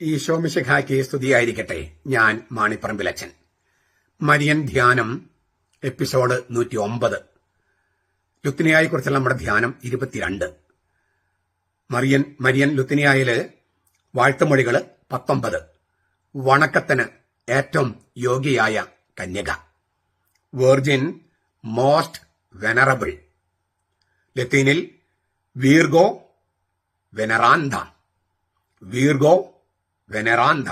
ഈശോ മിശിഹായ്ക്ക് സ്തുതിയായിരിക്കട്ടെ. ഞാൻ മാണിപ്പറമ്പിലച്ചൻ. മരിയൻ ധ്യാനം എപ്പിസോഡ് 109. ലുത്തിനിയായെ കുറിച്ചുള്ള നമ്മുടെ ധ്യാനം 22. മരിയൻ ലുത്തിനിയായില് വാഴ്ത്തുമൊഴികള് 19. വണക്കത്തിന് ഏറ്റവും യോഗ്യയായ കന്യക, വെർജിൻ മോസ്റ്റ് വെനറബിൾ. ലത്തീനിൽ വീർഗോ വെനറാന്ത.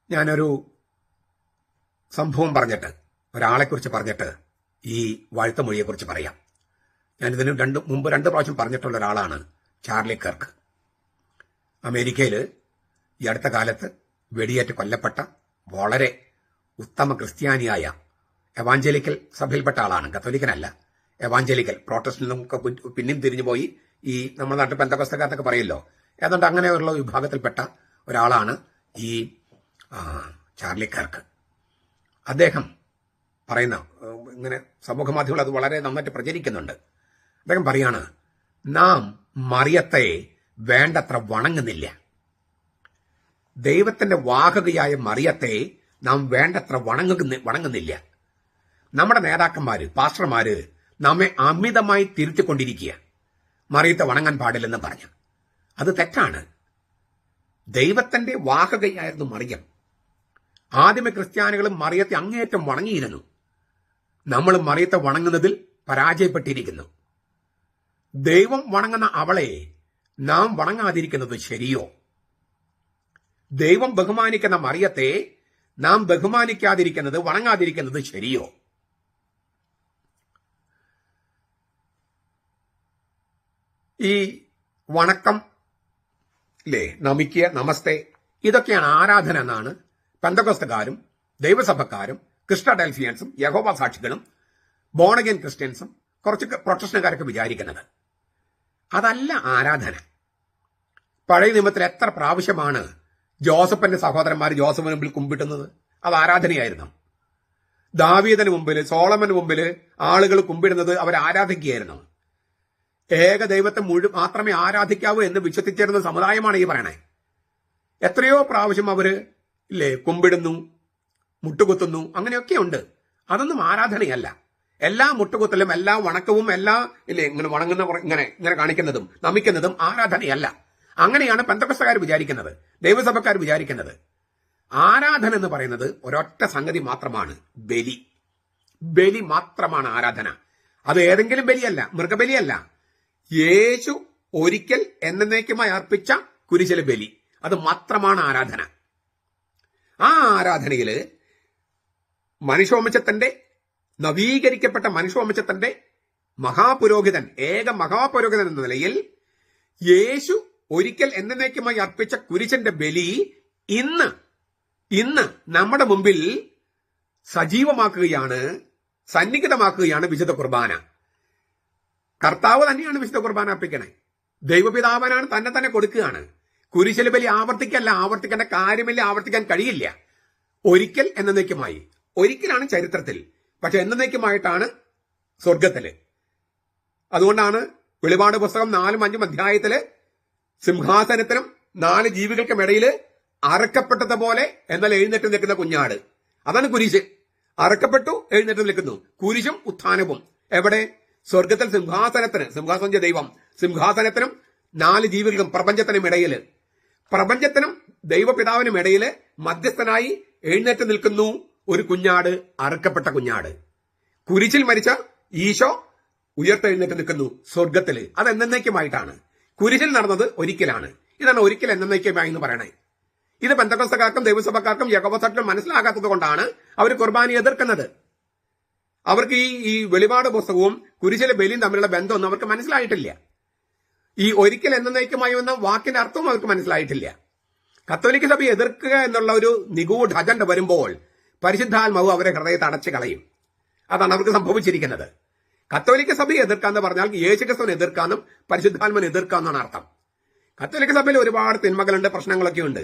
ഞാനൊരു സംഭവം പറഞ്ഞിട്ട്, ഒരാളെക്കുറിച്ച് പറഞ്ഞിട്ട് ഈ വാഴ്ത്തുമൊഴിയെക്കുറിച്ച് പറയാം. ഞാനിതിന് മുമ്പ് 2 പ്രാവശ്യം പറഞ്ഞിട്ടുള്ള ഒരാളാണ് ചാർലി കെർക്ക്. അമേരിക്കയിൽ ഈ അടുത്ത കാലത്ത് വെടിയേറ്റ് കൊല്ലപ്പെട്ട വളരെ ഉത്തമ ക്രിസ്ത്യാനിയായ എവാഞ്ചലിക്കൽ സഭയിൽപ്പെട്ട ആളാണ്. കത്തോലിക്കനല്ല, എവാഞ്ചലിക്കൽ. പ്രോട്ടസ്റ്റന്റൊക്കെ പിന്നെയും തിരിഞ്ഞു പോയി ഈ നമ്മുടെ നാട്ടിൽ പെന്തക്കോസ്തക്കാരനൊക്കെ പറയല്ലോ, ഏതാണ്ട് അങ്ങനെയുള്ള വിഭാഗത്തിൽപ്പെട്ട ഒരാളാണ് ഈ ചാർലി കെർക്ക്. അദ്ദേഹം പറയുന്ന, ഇങ്ങനെ സമൂഹ മാധ്യമങ്ങൾ അത് വളരെ നന്നായിട്ട് പ്രചരിക്കുന്നുണ്ട്. അദ്ദേഹം പറയാണ്, നാം മറിയത്തെ വേണ്ടത്ര വണങ്ങുന്നില്ല. ദൈവത്തിന്റെ വാഹകയായ മറിയത്തെ നാം വേണ്ടത്ര വണങ്ങുന്നില്ല. നമ്മുടെ നേതാക്കന്മാര്, പാസ്റ്റർമാര് നമ്മെ അമിതമായി തിരുത്തിക്കൊണ്ടിരിക്കുക. മറിയത്തെ വണങ്ങാൻ പാടില്ലെന്ന് പറഞ്ഞു. അത് തെറ്റാണ്. ദൈവത്തിന്റെ വാഹകയായിരുന്നു മറിയം. ആദ്യമേ ക്രിസ്ത്യാനികളും മറിയത്തെ അങ്ങേയറ്റം വണങ്ങിയിരുന്നു. നമ്മൾ മറിയത്തെ വണങ്ങുന്നതിൽ പരാജയപ്പെട്ടിരിക്കുന്നു. ദൈവം വണങ്ങുന്ന അവളെ നാം വണങ്ങാതിരിക്കുന്നത് ശരിയോ? ദൈവം ബഹുമാനിക്കുന്ന മറിയത്തെ നാം ബഹുമാനിക്കാതിരിക്കുന്നത്, വണങ്ങാതിരിക്കുന്നത് ശരിയോ? ഈ വണക്കം, നമിക്കുക, നമസ്തേ, ഇതൊക്കെയാണ് ആരാധന എന്നാണ് പെന്തക്കോസ്തക്കാരും ദൈവസഭക്കാരും ക്രിസ്റ്റഡൽഫിയൻസും യഹോവ സാക്ഷികളും ബോണഗൻ ക്രിസ്ത്യൻസും കുറച്ച് പ്രൊട്ടസ്റ്റന്റുകാരൊക്കെ വിചാരിക്കുന്നത്. അതല്ല ആരാധന. പഴയ നിയമത്തിൽ എത്ര പ്രാവശ്യമാണ് ജോസഫിന്റെ സഹോദരന്മാർ ജോസഫിന് മുമ്പിൽ കുമ്പിട്ടുന്നത്? അത് ആരാധനയായിരുന്നു. ദാവീദിന് മുമ്പിൽ, സോളമന് മുമ്പിൽ ആളുകൾ കുമ്പിടുന്നത് അവർ ആരാധിക്കുകയായിരുന്നു. ഏക ദൈവത്തെ മാത്രമേ ആരാധിക്കാവൂ എന്ന് വിശ്വസിച്ചിരുന്ന സമുദായമാണ് ഈ പറയണേ. എത്രയോ പ്രാവശ്യം അവര് കുമ്പിടുന്നു, മുട്ടുകുത്തുന്നു, അങ്ങനെയൊക്കെ ഉണ്ട്. അതൊന്നും ആരാധനയല്ല. എല്ലാ മുട്ടുകുത്തലും, എല്ലാ വണക്കവും, എല്ലാ ഇങ്ങനെ വണങ്ങുന്ന ഇങ്ങനെ കാണിക്കുന്നതും നമിക്കുന്നതും ആരാധനയല്ല. അങ്ങനെയാണ് പെന്തക്കോസ്തക്കാർ വിചാരിക്കുന്നത്, ദൈവസഭക്കാർ വിചാരിക്കുന്നത്. ആരാധന എന്ന് പറയുന്നത് ഒരൊറ്റ സംഗതി മാത്രമാണ്, ബലി മാത്രമാണ് ആരാധന. അത് ഏതെങ്കിലും ബലിയല്ല, മൃഗബലിയല്ല. യേശു ഒരിക്കൽ എന്നേക്കുമായി അർപ്പിച്ച കുരിശിലെ ബലി, അത് മാത്രമാണ് ആരാധന. ആ ആരാധനയില് മനുഷ്യവംശത്തിന്റെ, നവീകരിക്കപ്പെട്ട മനുഷ്യവംശത്തിന്റെ മഹാപുരോഹിതൻ, ഏക മഹാപുരോഹിതൻ എന്ന നിലയിൽ യേശു ഒരിക്കൽ എന്നേക്കുമായി അർപ്പിച്ച കുരിശന്റെ ബലി ഇന്ന് നമ്മുടെ മുമ്പിൽ സജീവമാക്കുകയാണ്, സന്നിഹിതമാക്കുകയാണ് വിശുദ്ധ കുർബാന. കർത്താവ് തന്നെയാണ് വിശുദ്ധ കുർബാന അർപ്പിക്കണേ. ദൈവപിതാവനാണ് തന്നെ കൊടുക്കുകയാണ്. കുരിശിലെ ബലി ആവർത്തിക്കേണ്ട കാര്യമില്ല, ആവർത്തിക്കാൻ കഴിയില്ല. ഒരിക്കൽ എന്നേക്കുമായി, ഒരിക്കലാണ് ചരിത്രത്തിൽ, പക്ഷെ എന്നേക്കുമായിട്ടാണ് സ്വർഗത്തില്. അതുകൊണ്ടാണ് വെളിപാട് പുസ്തകം 4ഉം 5ഉം അധ്യായത്തില് സിംഹാസനത്തിനും 4 ജീവികൾക്കും ഇടയിൽ അറക്കപ്പെട്ടതുപോലെ എന്നാൽ എഴുന്നേറ്റ് നിൽക്കുന്ന കുഞ്ഞാട്, അതാണ് കുരിശ്. അറക്കപ്പെട്ടു, എഴുന്നേറ്റ് നിൽക്കുന്നു. കുരിശും ഉത്ഥാനവും എവിടെ? സ്വർഗത്തിൽ സിംഹാസനം ദൈവം, സിംഹാസനത്തിനും 4 ജീവികൾക്കും, പ്രപഞ്ചത്തിനും ദൈവപിതാവിനും ഇടയില് മധ്യസ്ഥനായി എഴുന്നേറ്റ് നിൽക്കുന്നു ഒരു കുഞ്ഞാട്, അറുക്കപ്പെട്ട കുഞ്ഞാട്. കുരിശിൽ മരിച്ച ഈശോ ഉയർത്തെഴുന്നേറ്റ് നിൽക്കുന്നു സ്വർഗത്തില്. അത് എന്നേക്കുമായിട്ടാണ്. കുരിശിൽ നടന്നത് ഒരിക്കലാണ്. ഇതാണ് ഒരിക്കൽ എന്നേക്കുമായി എന്ന് പറയണേ. ഇത് പെന്തക്കോസ്തക്കാർക്കും ദൈവസഭക്കാർക്കും യഹോവ സാക്ഷികളും മനസ്സിലാകാത്തത് കൊണ്ടാണ് അവർ കുർബാനയെ എതിർക്കുന്നത്. അവർക്ക് ഈ വെളിപാട് പുസ്തകവും കുരിശിലെ ബലിയും തമ്മിലുള്ള ബന്ധമൊന്നും അവർക്ക് മനസ്സിലായിട്ടില്ല. ഈ ഒരിക്കൽ എന്നേക്കുമായി എന്ന വാക്കിന്റെ അർത്ഥവും അവർക്ക് മനസ്സിലായിട്ടില്ല. കത്തോലിക്ക സഭയെ എതിർക്കുക എന്നുള്ള ഒരു നിഗൂഢ അജണ്ട വരുമ്പോൾ പരിശുദ്ധാത്മാവ് അവരെ ഹൃദയത്തെ അടച്ചു കളയും. അതാണ് അവർക്ക് സംഭവിച്ചിരിക്കുന്നത്. കത്തോലിക്ക സഭയെ എതിർക്കാന്ന് പറഞ്ഞാൽ യേശുക്രിസ്തുവിനെ എതിർക്കാന്നും പരിശുദ്ധാത്മാവിനെ എതിർക്കാന്നാണ് അർത്ഥം. കത്തോലിക്ക സഭയിൽ ഒരുപാട് തിന്മകളുണ്ട്, പ്രശ്നങ്ങളൊക്കെ ഉണ്ട്.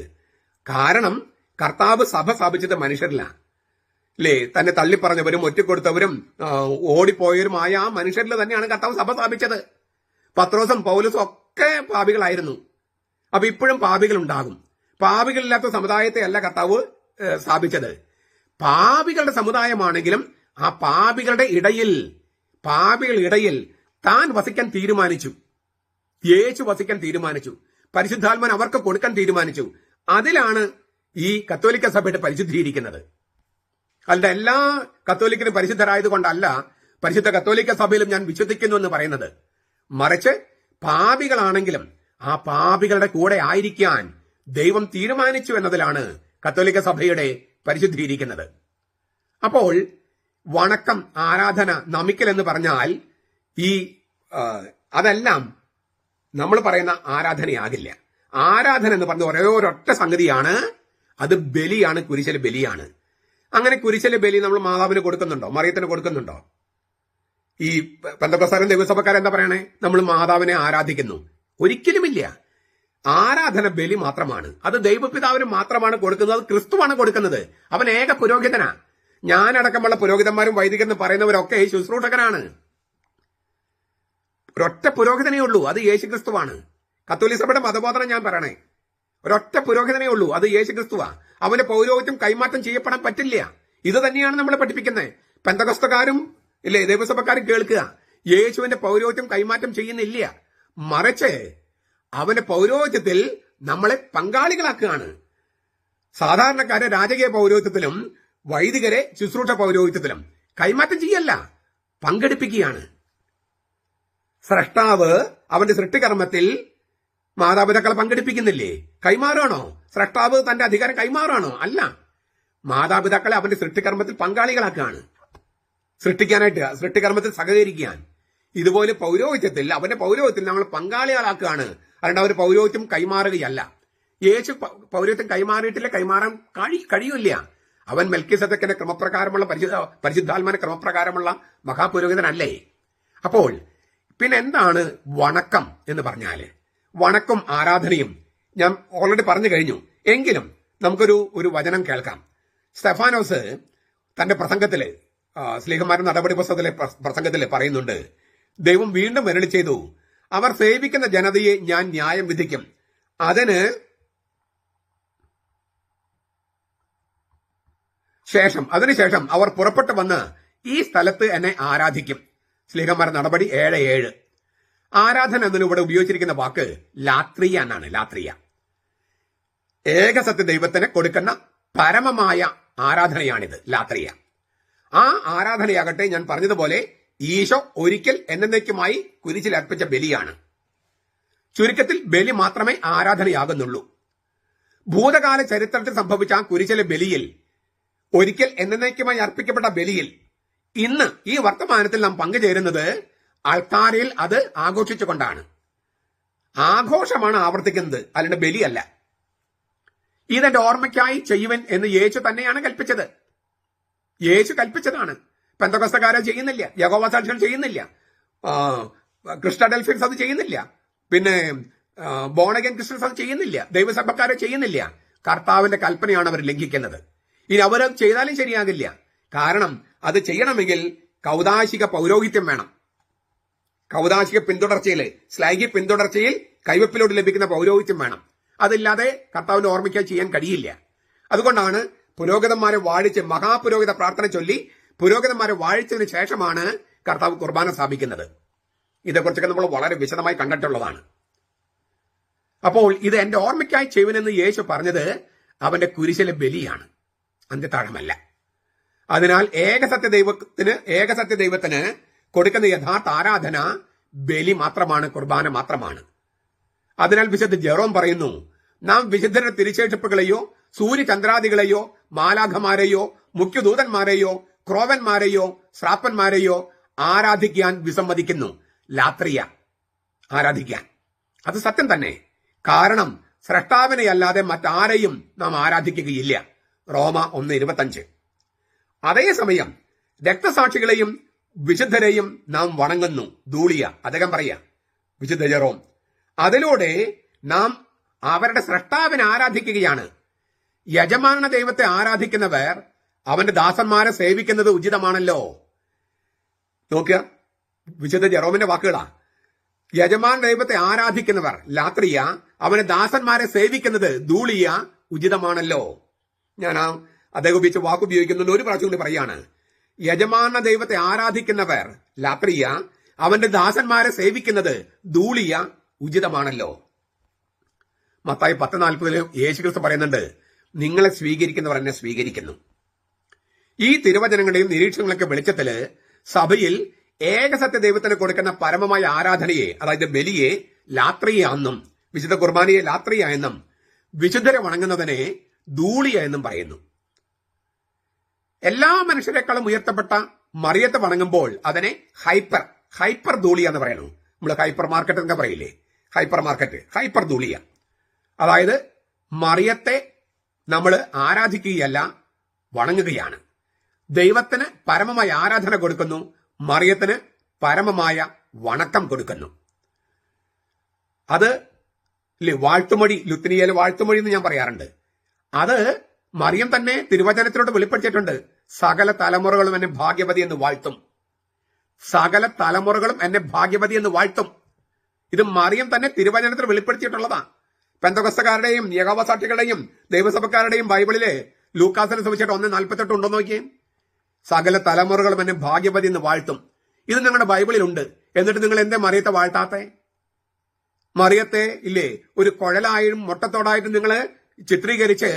കാരണം കർത്താവ് സഭ സ്ഥാപിച്ചത് മനുഷ്യരില്ല. തന്നെ തള്ളിപ്പറഞ്ഞവരും ഒറ്റക്കൊടുത്തവരും ഓടിപ്പോയവരുമായ ആ മനുഷ്യരിൽ തന്നെയാണ് കർത്താവ് സഭ സ്ഥാപിച്ചത്. പത്രോസും പൗലോസും ഒക്കെ പാപികളായിരുന്നു. അപ്പൊ ഇപ്പോഴും പാപികൾ ഉണ്ടാകും. പാപികളില്ലാത്ത സമുദായത്തെ അല്ല കർത്താവ് സ്ഥാപിച്ചത്. പാപികളുടെ സമുദായമാണെങ്കിലും ആ പാപികളുടെ ഇടയിൽ താൻ വസിക്കാൻ തീരുമാനിച്ചു. യേശു വസിക്കാൻ തീരുമാനിച്ചു. പരിശുദ്ധാത്മാൻ അവർക്ക് കൊടുക്കാൻ തീരുമാനിച്ചു. അതിലാണ് ഈ കത്തോലിക്ക സഭയുടെ പരിശുദ്ധീകരിക്കുന്നത്. അല്ല എല്ലാ കത്തോലിക്കനും പരിശുദ്ധരായത് കൊണ്ടല്ല പരിശുദ്ധ കത്തോലിക്ക സഭയിലും ഞാൻ വിശ്വസിക്കുന്നു എന്ന് പറയുന്നത്. മറിച്ച് പാപികളാണെങ്കിലും ആ പാപികളുടെ കൂടെ ആയിരിക്കാൻ ദൈവം തീരുമാനിച്ചു എന്നതിലാണ് കത്തോലിക്ക സഭയുടെ പരിശുദ്ധീകരിക്കുന്നത്. അപ്പോൾ വണക്കം, ആരാധന, നമിക്കൽ എന്ന് പറഞ്ഞാൽ അതെല്ലാം നമ്മൾ പറയുന്ന ആരാധനയാകില്ല. ആരാധന എന്ന് പറഞ്ഞ ഒരൊറ്റ സംഗതിയാണ്, അത് ബലിയാണ്, കുരിശിലെ ബലിയാണ്. അങ്ങനെ കുരിശിലെ ബലി നമ്മൾ മാതാവിന് കൊടുക്കുന്നുണ്ടോ? മറിയത്തിന് കൊടുക്കുന്നുണ്ടോ? ഈ പെന്തക്കോസ്താരും ദൈവസഭക്കാരും എന്താ പറയണേ? നമ്മൾ മാതാവിനെ ആരാധിക്കുന്നു. ഒരിക്കലുമില്ല. ആരാധന ബലി മാത്രമാണ്. അത് ദൈവപിതാവിന് മാത്രമാണ് കൊടുക്കുന്നത്. ക്രിസ്തുവാണ് കൊടുക്കുന്നത്. അവൻ ഏക പുരോഹിതനാ. ഞാനടക്കമുള്ള പുരോഹിതന്മാരും വൈദികരെന്ന് പറയുന്നവരൊക്കെ ശുശ്രൂഷകനാണ്. ഒരൊറ്റ പുരോഹിതനേ ഉള്ളൂ, അത് യേശുക്രിസ്തുവാണ്. കത്തോലിക്ക സഭയുടെ മതബോധനം ഞാൻ പറയണേ, ഒരൊറ്റ പുരോഹിതനേ ഉള്ളൂ, അത് യേശുക്രിസ്തുവാ. അവന്റെ പൗരോഹിത്യം കൈമാറ്റം ചെയ്യപ്പെടാൻ പറ്റില്ല. ഇത് തന്നെയാണ് നമ്മളെ പഠിപ്പിക്കുന്നത്. പെന്തക്കോസ്തക്കാരും ഇല്ലേ ദൈവസഭക്കാരും കേൾക്കുക, യേശുവിന്റെ പൗരോഹിത്യം കൈമാറ്റം ചെയ്യുന്നില്ല. മറിച്ച് അവന്റെ പൗരോഹിത്യത്തിൽ നമ്മളെ പങ്കാളികളാക്കുകയാണ്. സാധാരണക്കാരെ രാജകീയ പൗരോഹിത്യത്തിലും വൈദികരെ ശുശ്രൂഷ പൗരോഹിത്യത്തിലും കൈമാറ്റം ചെയ്യല്ല, പങ്കെടുപ്പിക്കുകയാണ്. സ്രഷ്ടാവ് അവന്റെ സൃഷ്ടികർമ്മത്തിൽ മാതാപിതാക്കളെ പങ്കെടുപ്പിക്കുന്നില്ലേ? കൈമാറാണോ? സ്രഷ്ടാവ് തന്റെ അധികാരം കൈമാറാണോ? അല്ല, മാതാപിതാക്കളെ അവന്റെ സൃഷ്ടികർമ്മത്തിൽ പങ്കാളികളാക്കുകയാണ്. സൃഷ്ടികർമ്മത്തിൽ സഹകരിക്കാൻ. ഇതുപോലെ പൗരോഹിത്യത്തിൽ അവന്റെ പൗരോഹിത്യത്തിൽ നമ്മൾ പങ്കാളികളാക്കുകയാണ്. അതുകൊണ്ട് അവർ പൗരോഹിത്യം കൈമാറുകയല്ല. യേശു പൗരോഹിത്യം കൈമാറിയിട്ടില്ല, കൈമാറാൻ കഴിയില്ല. അവൻ മെൽക്കിസെദെക്കിന്റെ ക്രമപ്രകാരമുള്ള പരിശുദ്ധാത്മാന്റെ ക്രമപ്രകാരമുള്ള മഹാപുരോഹിതനല്ലേ? അപ്പോൾ പിന്നെ എന്താണ് വണക്കം എന്ന് പറഞ്ഞാല്? വണക്കം, ആരാധനയും ഞാൻ ഓൾറെഡി പറഞ്ഞു കഴിഞ്ഞു. എങ്കിലും നമുക്കൊരു വചനം കേൾക്കാം. സ്തെഫാനോസ് തന്റെ പ്രസംഗത്തില്, സ്ലീഹന്മാരുടെ നടപടി പുസ്തകത്തിലെ പ്രസംഗത്തില് പറയുന്നുണ്ട്, ദൈവം വീണ്ടും അരുളി ചെയ്തു, അവർ സേവിക്കുന്ന ജനതയെ ഞാൻ ന്യായം വിധിക്കും. അതിനുശേഷം അവർ പുറപ്പെട്ടു വന്ന് ഈ സ്ഥലത്ത് എന്നെ ആരാധിക്കും. സ്ലീഹന്മാരുടെ നടപടി 7:7. ആരാധന എന്നതിലൂടെ ഉപയോഗിച്ചിരിക്കുന്ന വാക്ക് ലാത്രിയ എന്നാണ്. ലാത്രിയ ഏകസത്യ ദൈവത്തിന് കൊടുക്കുന്ന പരമമായ ആരാധനയാണിത്, ലാത്രിയ. ആ ആരാധനയാകട്ടെ ഞാൻ പറഞ്ഞതുപോലെ ഈശോ ഒരിക്കൽ എന്നേക്കുമായി കുരിശിൽ അർപ്പിച്ച ബലിയാണ്. ചുരുക്കത്തിൽ ബലി മാത്രമേ ആരാധനയാകുന്നുള്ളൂ. ഭൂതകാല ചരിത്രത്തിൽ സംഭവിച്ച ആ കുരിശിലെ ബലിയിൽ, ഒരിക്കൽ എന്നേക്കുമായി അർപ്പിക്കപ്പെട്ട ബലിയിൽ ഇന്ന് ഈ വർത്തമാനത്തിൽ നാം പങ്കുചേരുന്നത് ആൾക്കാരിൽ അത് ആഘോഷിച്ചുകൊണ്ടാണ്. ആഘോഷമാണ് ആവർത്തിക്കുന്നത്, അല്ലാണ്ട് ബലിയല്ല. ഇതെന്റെ ഓർമ്മയ്ക്കായി ചെയ്യുവൻ എന്ന് യേശു തന്നെയാണ് കൽപ്പിച്ചത്. യേശു കൽപ്പിച്ചതാണ്. പെന്തക്കോസ്തക്കാരെ ചെയ്യുന്നില്ല, യഹോവ സാക്ഷികൾ ചെയ്യുന്നില്ല, ക്രിസ്റ്റാഡൽഫിയൻസ് അത് ചെയ്യുന്നില്ല, പിന്നെ ബോണഗൻ ക്രിസ്ത്യൻസ് അത് ചെയ്യുന്നില്ല, ദൈവസഭക്കാരെ ചെയ്യുന്നില്ല. കർത്താവിന്റെ കൽപ്പനയാണ് അവർ ലംഘിക്കുന്നത്. ഇനി അവരത് ചെയ്താലും ശരിയാകില്ല. കാരണം അത് ചെയ്യണമെങ്കിൽ കൗദാശിക പൗരോഹിത്യം വേണം. കൗദാശിക പിന്തുടർച്ചയിൽ, ശ്ലൈഹിക പിന്തുടർച്ചയിൽ കൈവപ്പിലോട്ട് ലഭിക്കുന്ന പൗരോഹിത്യം വേണം. അതില്ലാതെ കർത്താവിന്റെ ഓർമ്മയ്ക്കായി ചെയ്യാൻ കഴിയില്ല. അതുകൊണ്ടാണ് പുരോഹിതന്മാരെ വാഴിച്ച്, മഹാപുരോഹിത പ്രാർത്ഥന ചൊല്ലി പുരോഹിതന്മാരെ വാഴിച്ചതിന് ശേഷമാണ് കർത്താവ് കുർബാന സ്ഥാപിക്കുന്നത്. ഇതേക്കുറിച്ചൊക്കെ നമ്മൾ വളരെ വിശദമായി കണ്ടിട്ടുള്ളതാണ്. അപ്പോൾ ഇത് എന്റെ ഓർമ്മയ്ക്കായി ചെയ്യുവനെന്ന് യേശു പറഞ്ഞത് അവന്റെ കുരിശിലെ ബലിയാണ്, അന്ത്യത്താഴമല്ല. അതിനാൽ ഏകസത്യ ദൈവത്തിന് കൊടുക്കുന്ന യഥാർത്ഥ ആരാധന ബലി മാത്രമാണ്, കുർബാന മാത്രമാണ്. അതിനാൽ വിശുദ്ധ ജെറോം പറയുന്നു, നാം വിശുദ്ധരുടെ തിരുശേഷിപ്പുകളെയോ സൂര്യചന്ദ്രാദികളെയോ മാലാഖമാരെയോ മുഖ്യദൂതന്മാരെയോ ക്രോവന്മാരെയോ ശ്രാപ്പന്മാരെയോ ആരാധിക്കാൻ വിസമ്മതിക്കുന്നു. ലാത്രിയ ആരാധിക്കാൻ, അത് സത്യം തന്നെ. കാരണം സ്രഷ്ടാവിനെ അല്ലാതെ മറ്റാരെയും നാം ആരാധിക്കുകയില്ല. റോമ 1:25. അതേസമയം രക്തസാക്ഷികളെയും വിശുദ്ധരെയും നാം വണങ്ങുന്നു. ധൂളിയ അദ്ദേഹം പറയാ, വിശുദ്ധ ജെറോം. അതിലൂടെ നാം അവരുടെ സ്രഷ്ടാവിനെ ആരാധിക്കുകയാണ്. യജമാന ദൈവത്തെ ആരാധിക്കുന്നവർ അവന്റെ ദാസന്മാരെ സേവിക്കുന്നത് ഉചിതമാണല്ലോ. നോക്കുക, വിശുദ്ധ ജെറോമിന്റെ വാക്കുകളാ. യജമാൻ ദൈവത്തെ ആരാധിക്കുന്നവർ, ലാത്രിയ, അവന്റെ ദാസന്മാരെ സേവിക്കുന്നത് ധൂളിയ ഉചിതമാണല്ലോ. ഞാൻ അദ്ദേഹം ഉപയോഗിച്ച വാക്കുപയോഗിക്കുന്നുണ്ട്, ഒരു പ്രാവശ്യം കൂടി പറയാണ്. യജമാന ദൈവത്തെ ആരാധിക്കുന്നവർ ലാത്രിയ അവന്റെ ദാസന്മാരെ സേവിക്കുന്നത് ധൂളിയ ഉചിതമാണല്ലോ. മത്തായി 10:40 യേശുക്രിസ്തു പറയുന്നുണ്ട്, നിങ്ങളെ സ്വീകരിക്കുന്നവർ എന്നെ സ്വീകരിക്കുന്നു. ഈ തിരുവചനങ്ങളുടെയും നിരീക്ഷണങ്ങളൊക്കെ വെളിച്ചത്തില് സഭയിൽ ഏകസത്യ ദൈവത്തിന് കൊടുക്കുന്ന പരമമായ ആരാധനയെ, അതായത് ബലിയെ ലാത്രിയ എന്നും വിശുദ്ധ കുർബാനയെ ലാത്രിയ എന്നും വിശുദ്ധരെ വണങ്ങുന്നതിനെ ധൂളിയ എന്നും പറയുന്നു. എല്ലാ മനുഷ്യരെക്കാളും ഉയർത്തപ്പെട്ട മറിയത്തെ വണങ്ങുമ്പോൾ അതിനെ ഹൈപ്പർ ധൂളിയ എന്ന് പറയണു. നമ്മൾ ഹൈപ്പർ മാർക്കറ്റ് എന്നൊക്കെ പറയില്ലേ, ഹൈപ്പർ ധൂളിയ. അതായത് മറിയത്തെ നമ്മൾ ആരാധിക്കുകയല്ല, വണങ്ങുകയാണ്. ദൈവത്തിന് പരമമായ ആരാധന കൊടുക്കുന്നു, മറിയത്തിന് പരമമായ വണക്കം കൊടുക്കുന്നു. അത് വാഴ്ത്തുമൊഴി, ലുത്തിനിയയിലെ വാഴ്ത്തുമൊഴി എന്ന് ഞാൻ പറയാറുണ്ട്. അത് മറിയം തന്നെ തിരുവചനത്തിലോട്ട് വെളിപ്പെടുത്തിയിട്ടുണ്ട്. സകല തലമുറകളും എന്നെ ഭാഗ്യവതി എന്ന് വാഴ്ത്തും, സകല തലമുറകളും എന്നെ ഭാഗ്യവതി എന്ന് വാഴ്ത്തും. ഇത് മറിയം തന്നെ തിരുവചനത്തിൽ വെളിപ്പെടുത്തിയിട്ടുള്ളതാ. പെന്തക്കോസ്തക്കാരുടെയും യഹോവ സാക്ഷികളുടെയും ദൈവസഭക്കാരുടെയും ബൈബിളിലെ ലൂക്കാസിനെ സുവിശേഷം 1:48 ഉണ്ടോ നോക്കിയേ. സകല തലമുറകളും എന്നെ ഭാഗ്യവതി എന്ന് വാഴ്ത്തും. ഇത് നിങ്ങളുടെ ബൈബിളിലുണ്ട്. എന്നിട്ട് നിങ്ങൾ എന്തേ മറിയത്തെ വാഴ്ത്താത്തെ? മറിയത്തെ ഇല്ലേ ഒരു കുഴലായും മുട്ടത്തോടായിട്ടും നിങ്ങൾ ചിത്രീകരിച്ച്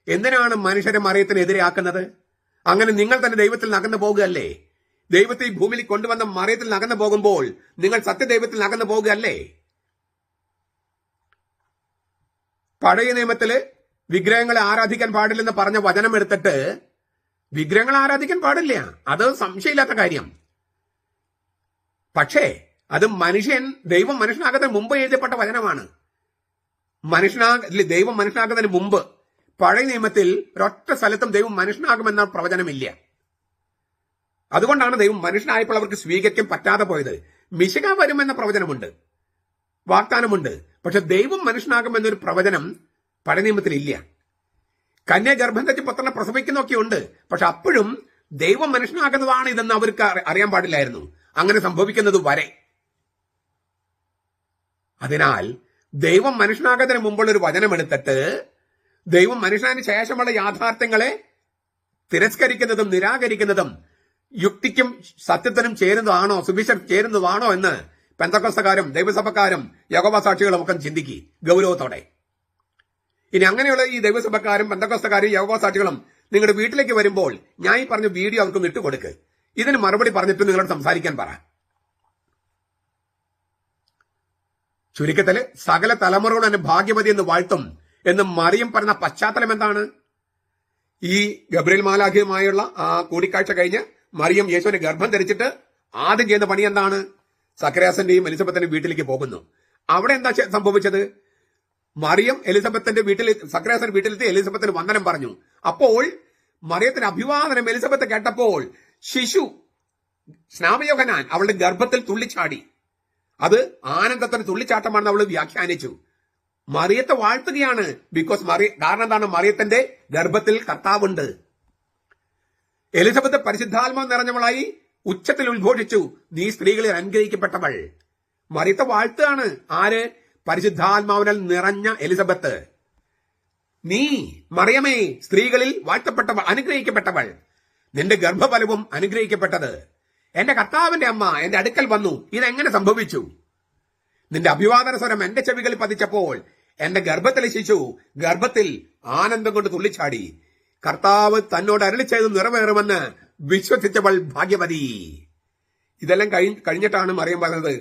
എന്തിനാണ് മനുഷ്യരെ മറിയത്തിനെതിരെയാക്കുന്നത്? അങ്ങനെ നിങ്ങൾ തന്നെ ദൈവത്തിൽ നകന്നു പോകുകയല്ലേ? ദൈവത്തെ ഈ ഭൂമിയിൽ കൊണ്ടുവന്ന മറിയത്തിൽ നകന്നു പോകുമ്പോൾ നിങ്ങൾ സത്യദൈവത്തിൽ നകന്നു പോകുകയല്ലേ? പഴയ നിയമത്തില് വിഗ്രഹങ്ങളെ ആരാധിക്കാൻ പാടില്ലെന്ന് പറഞ്ഞ വചനം എടുത്തിട്ട് വിഗ്രഹങ്ങൾ ആരാധിക്കാൻ പാടില്ല, അത് സംശയമില്ലാത്ത കാര്യം. പക്ഷേ അത് ദൈവം മനുഷ്യനാകുന്നതിന് മുമ്പ് എഴുതപ്പെട്ട വചനമാണ്. ദൈവം മനുഷ്യനാകുന്നതിന് മുമ്പ് പഴയ നിയമത്തിൽ ഒരൊറ്റ സ്ഥലത്തും ദൈവം മനുഷ്യനാകുമെന്ന പ്രവചനമില്ല. അതുകൊണ്ടാണ് ദൈവം മനുഷ്യനായപ്പോൾ അവർക്ക് സ്വീകരിക്കാൻ പറ്റാതെ പോയത്. മിശിഹ വരുമെന്ന പ്രവചനമുണ്ട്, വാഗ്ദാനമുണ്ട്. പക്ഷെ ദൈവം മനുഷ്യനാകുമെന്നൊരു പ്രവചനം പഴയ നിയമത്തിൽ ഇല്ല. കന്യ ഗർഭം ധരിച്ച് പുത്രനെ പ്രസവിക്കുന്നൊക്കെ ഉണ്ട്. പക്ഷെ അപ്പോഴും ദൈവം മനുഷ്യനാകുന്നതാണ് ഇതെന്ന് അവർക്ക് അറിയാൻ പാടില്ലായിരുന്നു, അങ്ങനെ സംഭവിക്കുന്നത് വരെ. അതിനാൽ ദൈവം മനുഷ്യനാകുന്നതിന് മുമ്പുള്ള ഒരു വചനം എടുത്തിട്ട് ദൈവം മനുഷ്യന് ശേഷമുള്ള യാഥാർത്ഥ്യങ്ങളെ തിരസ്കരിക്കുന്നതും നിരാകരിക്കുന്നതും യുക്തിക്കും സത്യത്തിനും ചേരുന്നതാണോ, സുവിശേഷം ചേരുന്നതാണോ എന്ന് പെന്തക്കോസ്തക്കാരും ദൈവസഭക്കാരും യഹോവ സാക്ഷികളും ഒക്കെ ചിന്തിക്കുക ഗൗരവത്തോടെ. ഇനി അങ്ങനെയുള്ള ഈ ദൈവസഭക്കാരും പെന്തക്കോസ്തക്കാരും യഹോവ സാക്ഷികളും നിങ്ങളുടെ വീട്ടിലേക്ക് വരുമ്പോൾ ഞാൻ ഈ പറഞ്ഞ വീഡിയോ അവർക്ക് ഇട്ടുകൊടുക്ക്. ഇതിന് മറുപടി പറഞ്ഞിട്ട് നിങ്ങളോട് സംസാരിക്കാൻ പറ. ചുരുക്കത്തില് സകല തലമുറകളും എന്നെ ഭാഗ്യവതി എന്ന് വാഴ്ത്തും എന്ന് മറിയം പറഞ്ഞ പശ്ചാത്തലം എന്താണ്? ഈ ഗബ്രിയേൽ മാലാഖയുമായുള്ള ആ കൂടിക്കാഴ്ച കഴിഞ്ഞ് മറിയം യേശുവിനെ ഗർഭം ധരിച്ചിട്ട് ആദ്യം ചെയ്യുന്ന പണി എന്താണ്? സക്കറിയാസിന്റെയും എലിസബത്തിന്റെയും വീട്ടിലേക്ക് പോകുന്നു. അവിടെ എന്താ സംഭവിച്ചത്? മറിയം സക്കറിയാസിന്റെ വീട്ടിലെത്തി എലിസബത്തിന് വന്ദനം പറഞ്ഞു. അപ്പോൾ മറിയത്തിന് അഭിവാദനം എലിസബത്ത് കേട്ടപ്പോൾ ശിശു സ്നാപയോഹന്നാൻ അവളുടെ ഗർഭത്തിൽ തുള്ളിച്ചാടി. അത് ആനന്ദത്തിന് തുള്ളിച്ചാട്ടമാണെന്ന് അവൾ വ്യാഖ്യാനിച്ചു. മറിയത്തെ വാഴ്ത്തുകയാണ്. കാരണം എന്താണ്? മറിയത്തിന്റെ ഗർഭത്തിൽ കർത്താവുണ്ട്. എലിസബത്ത് പരിശുദ്ധാത്മാവ് നിറഞ്ഞവളായി ഉച്ചത്തിൽ ഉദ്ഘോഷിച്ചു, നീ സ്ത്രീകളിൽ അനുഗ്രഹിക്കപ്പെട്ടവൾ. മറിയത്തെ വാഴ്ത്തുകയാണ്. ആര്? പരിശുദ്ധാത്മാവിനാൽ നിറഞ്ഞ എലിസബത്ത്. നീ മറിയമേ സ്ത്രീകളിൽ വാഴ്ത്തപ്പെട്ടവൾ, അനുഗ്രഹിക്കപ്പെട്ടവൾ, നിന്റെ ഗർഭഫലവും അനുഗ്രഹിക്കപ്പെട്ടത്. എന്റെ കർത്താവിന്റെ അമ്മ എന്റെ അടുക്കൽ വന്നു. ഇതെങ്ങനെ സംഭവിച്ചു? നിന്റെ അഭിവാദന സ്വരം എന്റെ ചെവികളിൽ പതിച്ചപ്പോൾ എന്റെ ഗർഭത്തിലെ ശിശു ഗർഭത്തിൽ ആനന്ദം കൊണ്ട് തുള്ളിച്ചാടി. കർത്താവ് തന്നോട് അരുളി ചെയ്ത് നിറവേറുമെന്ന് വിശ്വസിച്ചവൾ ഭാഗ്യവതി. ഇതെല്ലാം കഴിഞ്ഞിട്ടാണ് മറിയം പറഞ്ഞത്,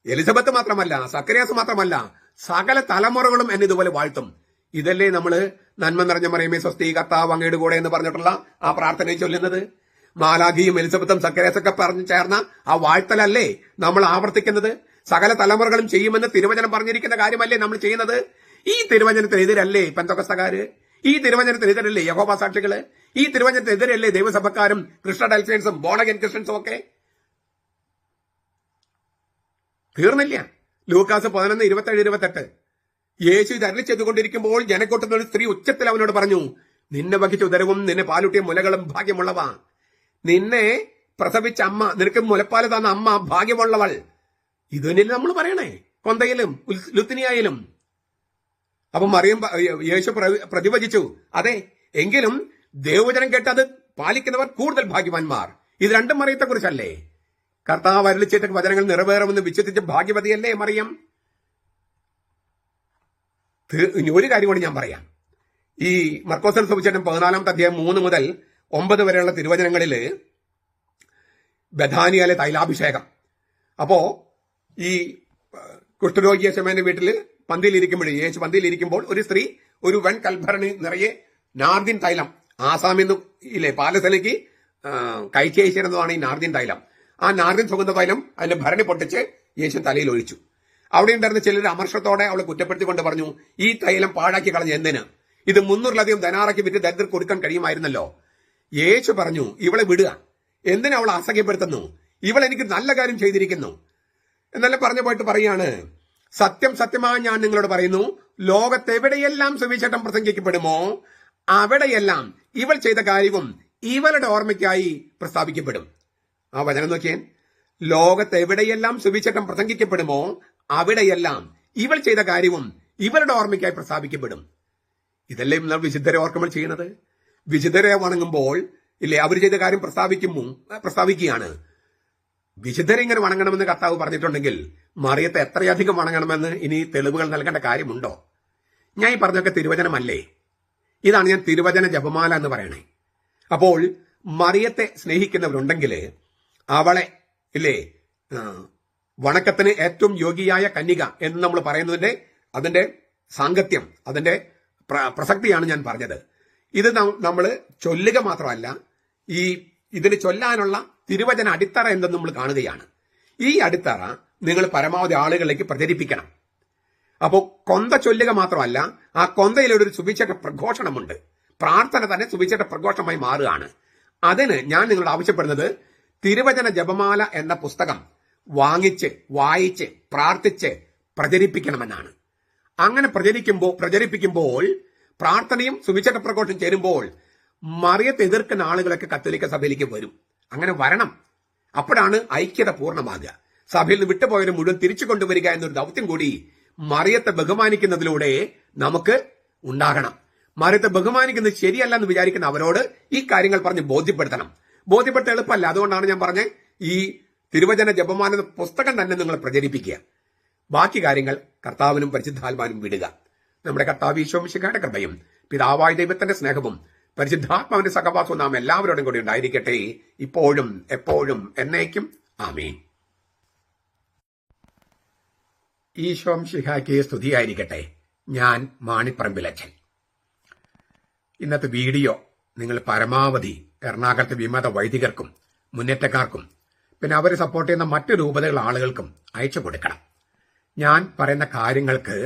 എലിസബത്ത് മാത്രമല്ല, സക്കറിയാസ് മാത്രമല്ല, സകല തലമുറകളും എന്നെ ഇതുപോലെ വാഴ്ത്തും. ഇതല്ലേ നമ്മള് നന്മ നിറഞ്ഞ മറിയമേ സ്വസ്തി കർത്താവ് അങ്ങയുടെ കൂടെ എന്ന് പറഞ്ഞിട്ടുള്ള ആ പ്രാർത്ഥനയെ ചൊല്ലുന്നത്? മാലാഖിയും എലിസബത്തും സക്കറിയാസൊക്കെ പറഞ്ഞു ചേർന്ന ആ വാഴ്ത്തലല്ലേ നമ്മൾ ആവർത്തിക്കുന്നത്? സകല തലമുറകളും ചെയ്യുമെന്ന് തിരുവചനം പറഞ്ഞിരിക്കുന്ന കാര്യമല്ലേ നമ്മൾ ചെയ്യുന്നത്? ഈ തിരുവചനത്തിനെതിരല്ലേ പെന്തക്കോസ്തക്കാര്? ഈ തിരുവചനത്തിനെതിരല്ലേ യഹോവ സാക്ഷികള്? ഈ തിരുവചനത്തിനെതിരല്ലേ ദൈവസഭക്കാരും കൃഷ്ണ ഡൽസേൻസും ബോണഗൻ ക്രിസ്ത്യൻസും ഒക്കെ? തീർന്നില്ല. ലൂക്കാസ് 11:27-28 യേശു ഇത് അരുളി ചെയ്തുകൊണ്ടിരിക്കുമ്പോൾ ജനക്കൂട്ടത്തിൽ ഒരു സ്ത്രീ ഉച്ചത്തിൽ അവനോട് പറഞ്ഞു, നിന്നെ വഹിച്ച ഉദരവും നിന്നെ പാലുട്ടിയ മുലകളും ഭാഗ്യമുള്ളവ. നിന്നെ പ്രസവിച്ച അമ്മ, നിനക്ക് മുലപ്പാല് തന്ന അമ്മ ഭാഗ്യമുള്ളവൾ. ഇത് തന്നെയല്ലേ നമ്മൾ പറയണേ കൊന്തയിലും ലുത്തിനിയായാലും. അപ്പൊ മറിയം യേശു പ്രതിവചിച്ചു, അതെ, എങ്കിലും ദൈവവചനം കേട്ടത് പാലിക്കുന്നവർ കൂടുതൽ ഭാഗ്യവാന്മാർ. ഇത് രണ്ടും മറിയത്തെ കുറിച്ചല്ലേ? കർത്താവ് അരുളിച്ചേറ്റ വചനങ്ങൾ നിറവേറുമെന്ന് വിശ്വസിച്ച ഭാഗ്യവതിയല്ലേ മറിയം? ഇനി ഒരു കാര്യം കൂടി ഞാൻ പറയാം. ഈ മർക്കോസിൽ സുവിശേഷം 14-ാമത്തെ അധ്യായം 3 മുതൽ 9 വരെയുള്ള തിരുവചനങ്ങളില് ബഥാനിയയിലെ തൈലാഭിഷേകം. അപ്പോ ഈ കുഷ്ഠരോഗി യേശുവിന്റെ വീട്ടില് യേശു പന്തിയിലിരിക്കുമ്പോൾ ഒരു സ്ത്രീ ഒരു വൻ കൽഭരണി നിറയെ നാർദിൻ തൈലം, ആസാമിന്ന് ഇല്ലേ പാലസലേക്ക് കയറ്റി അയച്ചിരുന്നതാണ് ഈ നാർദിൻ തൈലം. ആ നാർദിൻ സുഗന്ധ തൈലം അതിന്റെ ഭരണി പൊട്ടിച്ച് യേശു തലയിൽ ഒഴിച്ചു. അവിടെ ഉണ്ടായിരുന്ന ചിലർ അമർഷത്തോടെ അവളെ കുറ്റപ്പെടുത്തിക്കൊണ്ട് പറഞ്ഞു, ഈ തൈലം പാഴാക്കി കളഞ്ഞ എന്തിന്? ഇത് 300-ലധികം ധനാറാക്കി വിറ്റ് ദരിദ്രർക്ക് കൊടുക്കാൻ കഴിയുമായിരുന്നല്ലോ. യേശു പറഞ്ഞു, ഇവളെ വിടുക, എന്തിനാ അവളെ അസഹ്യപ്പെടുത്തുന്നു? ഇവൾ എനിക്ക് നല്ല കാര്യം ചെയ്തിരിക്കുന്നു എന്നെല്ലാം പറഞ്ഞു പോയിട്ട് പറയാണ്, സത്യം സത്യമായി ഞാൻ നിങ്ങളോട് പറയുന്നു, ലോകത്തെവിടെയെല്ലാം സുവിശേഷം പ്രസംഗിക്കപ്പെടുമോ അവിടെയെല്ലാം ഇവൾ ചെയ്ത കാര്യവും ഇവളുടെ ഓർമ്മയ്ക്കായി പ്രസ്താവിക്കപ്പെടും. ആ വചനം നോക്കിയേ, ലോകത്തെവിടെയെല്ലാം സുവിശേഷം പ്രസംഗിക്കപ്പെടുമോ അവിടെയെല്ലാം ഇവൾ ചെയ്ത കാര്യവും ഇവളുടെ ഓർമ്മയ്ക്കായി പ്രസ്താവിക്കപ്പെടും. ഇതല്ലേ നാം വിശുദ്ധരെ ഓർക്കുമ്പോൾ ചെയ്യുന്നത്? വിശുദ്ധരെ വണങ്ങുമ്പോൾ ഇല്ലേ അവർ ചെയ്ത കാര്യം പ്രസ്താവിക്കുകയാണ്. വിശുദ്ധരെ ഇങ്ങനെ വണങ്ങണമെന്ന് കർത്താവ് പറഞ്ഞിട്ടുണ്ടെങ്കിൽ മറിയത്തെ എത്രയധികം വണങ്ങണമെന്ന് ഇനി തെളിവുകൾ നൽകേണ്ട കാര്യമുണ്ടോ? ഞാൻ ഈ പറഞ്ഞൊക്കെ തിരുവചനമല്ലേ? ഇതാണ് ഞാൻ തിരുവചന ജപമാല എന്ന് പറയണേ. അപ്പോൾ മറിയത്തെ സ്നേഹിക്കുന്നവരുണ്ടെങ്കിൽ അവളെ ഇല്ലേ വണക്കത്തിന് ഏറ്റവും യോഗ്യയായ കന്യക എന്ന് നമ്മൾ പറയുന്നതിന്റെ അതിന്റെ സാങ്കത്യം, അതിന്റെ പ്രസക്തിയാണ് ഞാൻ പറഞ്ഞത്. ഇത് നമ്മൾ ചൊല്ലുക മാത്രമല്ല, ഇതിന് ചൊല്ലാനുള്ള തിരുവചന അടിത്തറ എന്തെന്ന് നമ്മൾ കാണുകയാണ്. ഈ അടിത്തറ നിങ്ങൾ പരമാവധി ആളുകളിലേക്ക് പ്രചരിപ്പിക്കണം. അപ്പോൾ കൊന്ത ചൊല്ലുക മാത്രമല്ല, ആ കൊന്തയിലൊരു സുവിശേഷ പ്രഘോഷണമുണ്ട്. പ്രാർത്ഥന തന്നെ സുവിശേഷ പ്രഘോഷണമായി മാറുകയാണ്. അതിന് ഞാൻ നിങ്ങളോട് ആവശ്യപ്പെടുന്നത് തിരുവചന ജപമാല എന്ന പുസ്തകം വാങ്ങിച്ച് വായിച്ച് പ്രാർത്ഥിച്ച് പ്രചരിപ്പിക്കണമെന്നാണ്. അങ്ങനെ പ്രചരിപ്പിക്കുമ്പോൾ പ്രാർത്ഥനയും സുവിശേഷ പ്രഘോഷണം ചേരുമ്പോൾ മറിയത്തെ എതിർക്കുന്ന ആളുകളൊക്കെ കത്തോലിക്ക സഭയിലേക്ക് വരും. അങ്ങനെ വരണം. അപ്പോഴാണ് ഐക്യത പൂർണ്ണമാകുക. സഭയിൽ നിന്ന് വിട്ടുപോയവരെ മുഴുവൻ തിരിച്ചു കൊണ്ടുവരിക എന്നൊരു ദൗത്യം കൂടി മറിയത്തെ ബഹുമാനിക്കുന്നതിലൂടെ നമുക്ക് ഉണ്ടാകണം. മറിയത്തെ ബഹുമാനിക്കുന്നത് ശരിയല്ല എന്ന് വിചാരിക്കുന്ന അവരോട് ഈ കാര്യങ്ങൾ പറഞ്ഞ് ബോധ്യപ്പെടുത്ത എളുപ്പമല്ല. അതുകൊണ്ടാണ് ഞാൻ പറഞ്ഞ ഈ തിരുവചന ജപമാല പുസ്തകം തന്നെ നിങ്ങൾ പ്രചരിപ്പിക്കുക. ബാക്കി കാര്യങ്ങൾ കർത്താവിനും പരിശുദ്ധാത്മാവിനും വിടുക. നമ്മുടെ കർത്താവ് ഈശോ മിശിഹായുടെ കൃപയും പിതാവായ ദൈവത്തിന്റെ സ്നേഹവും പരിശുദ്ധാത്മാവിന്റെ സഹവാസവും നാം എല്ലാവരോടും കൂടി ഉണ്ടായിരിക്കട്ടെ, ഇപ്പോഴും എപ്പോഴും എന്നേക്കും. ആമേൻ. ഈശോ മിശിഹായ്ക്ക് സ്തുതിയായിരിക്കട്ടെ. ഞാൻ മാണിപ്പറമ്പിലച്ചൻ. ഇന്നത്തെ വീഡിയോ നിങ്ങൾ പരമാവധി എറണാകുളത്തെ വിമത വൈദികർക്കും മുന്നേറ്റക്കാർക്കും പിന്നെ അവരെ സപ്പോർട്ട് ചെയ്യുന്ന മറ്റു രൂപതകൾ ആളുകൾക്കും അയച്ചു കൊടുക്കണം. ഞാൻ പറയുന്ന കാര്യങ്ങൾക്ക്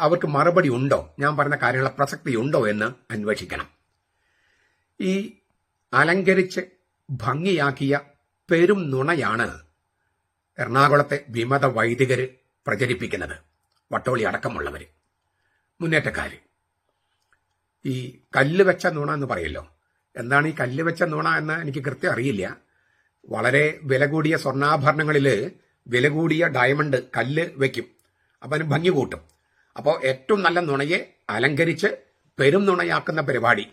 അവർക്ക് മറുപടി ഉണ്ടോ, ഞാൻ പറയുന്ന കാര്യങ്ങളുടെ പ്രസക്തി ഉണ്ടോ എന്ന് അന്വേഷിക്കണം. ഈ അലങ്കരിച്ച് ഭംഗിയാക്കിയ പെരും നുണയാണ് എറണാകുളത്തെ വിമത വൈദികര് പ്രചരിപ്പിക്കുന്നത്. വട്ടോളി അടക്കമുള്ളവര്, മുന്നേറ്റക്കാര്. ഈ കല്ല് വെച്ച നുണ എന്ന് പറയല്ലോ. എന്താണ് ഈ കല്ല് വെച്ച നുണ എന്ന് എനിക്ക് കൃത്യം അറിയില്ല. വളരെ വില കൂടിയ സ്വർണ്ണാഭരണങ്ങളില് വില കൂടിയ ഡയമണ്ട് കല്ല് വെക്കും, അപ്പൊ അതിന് ഭംഗി കൂട്ടും. അപ്പോൾ ഏറ്റവും നല്ല നുണയെ അലങ്കരിച്ച് പെരും നുണയാക്കുന്ന പരിപാടി,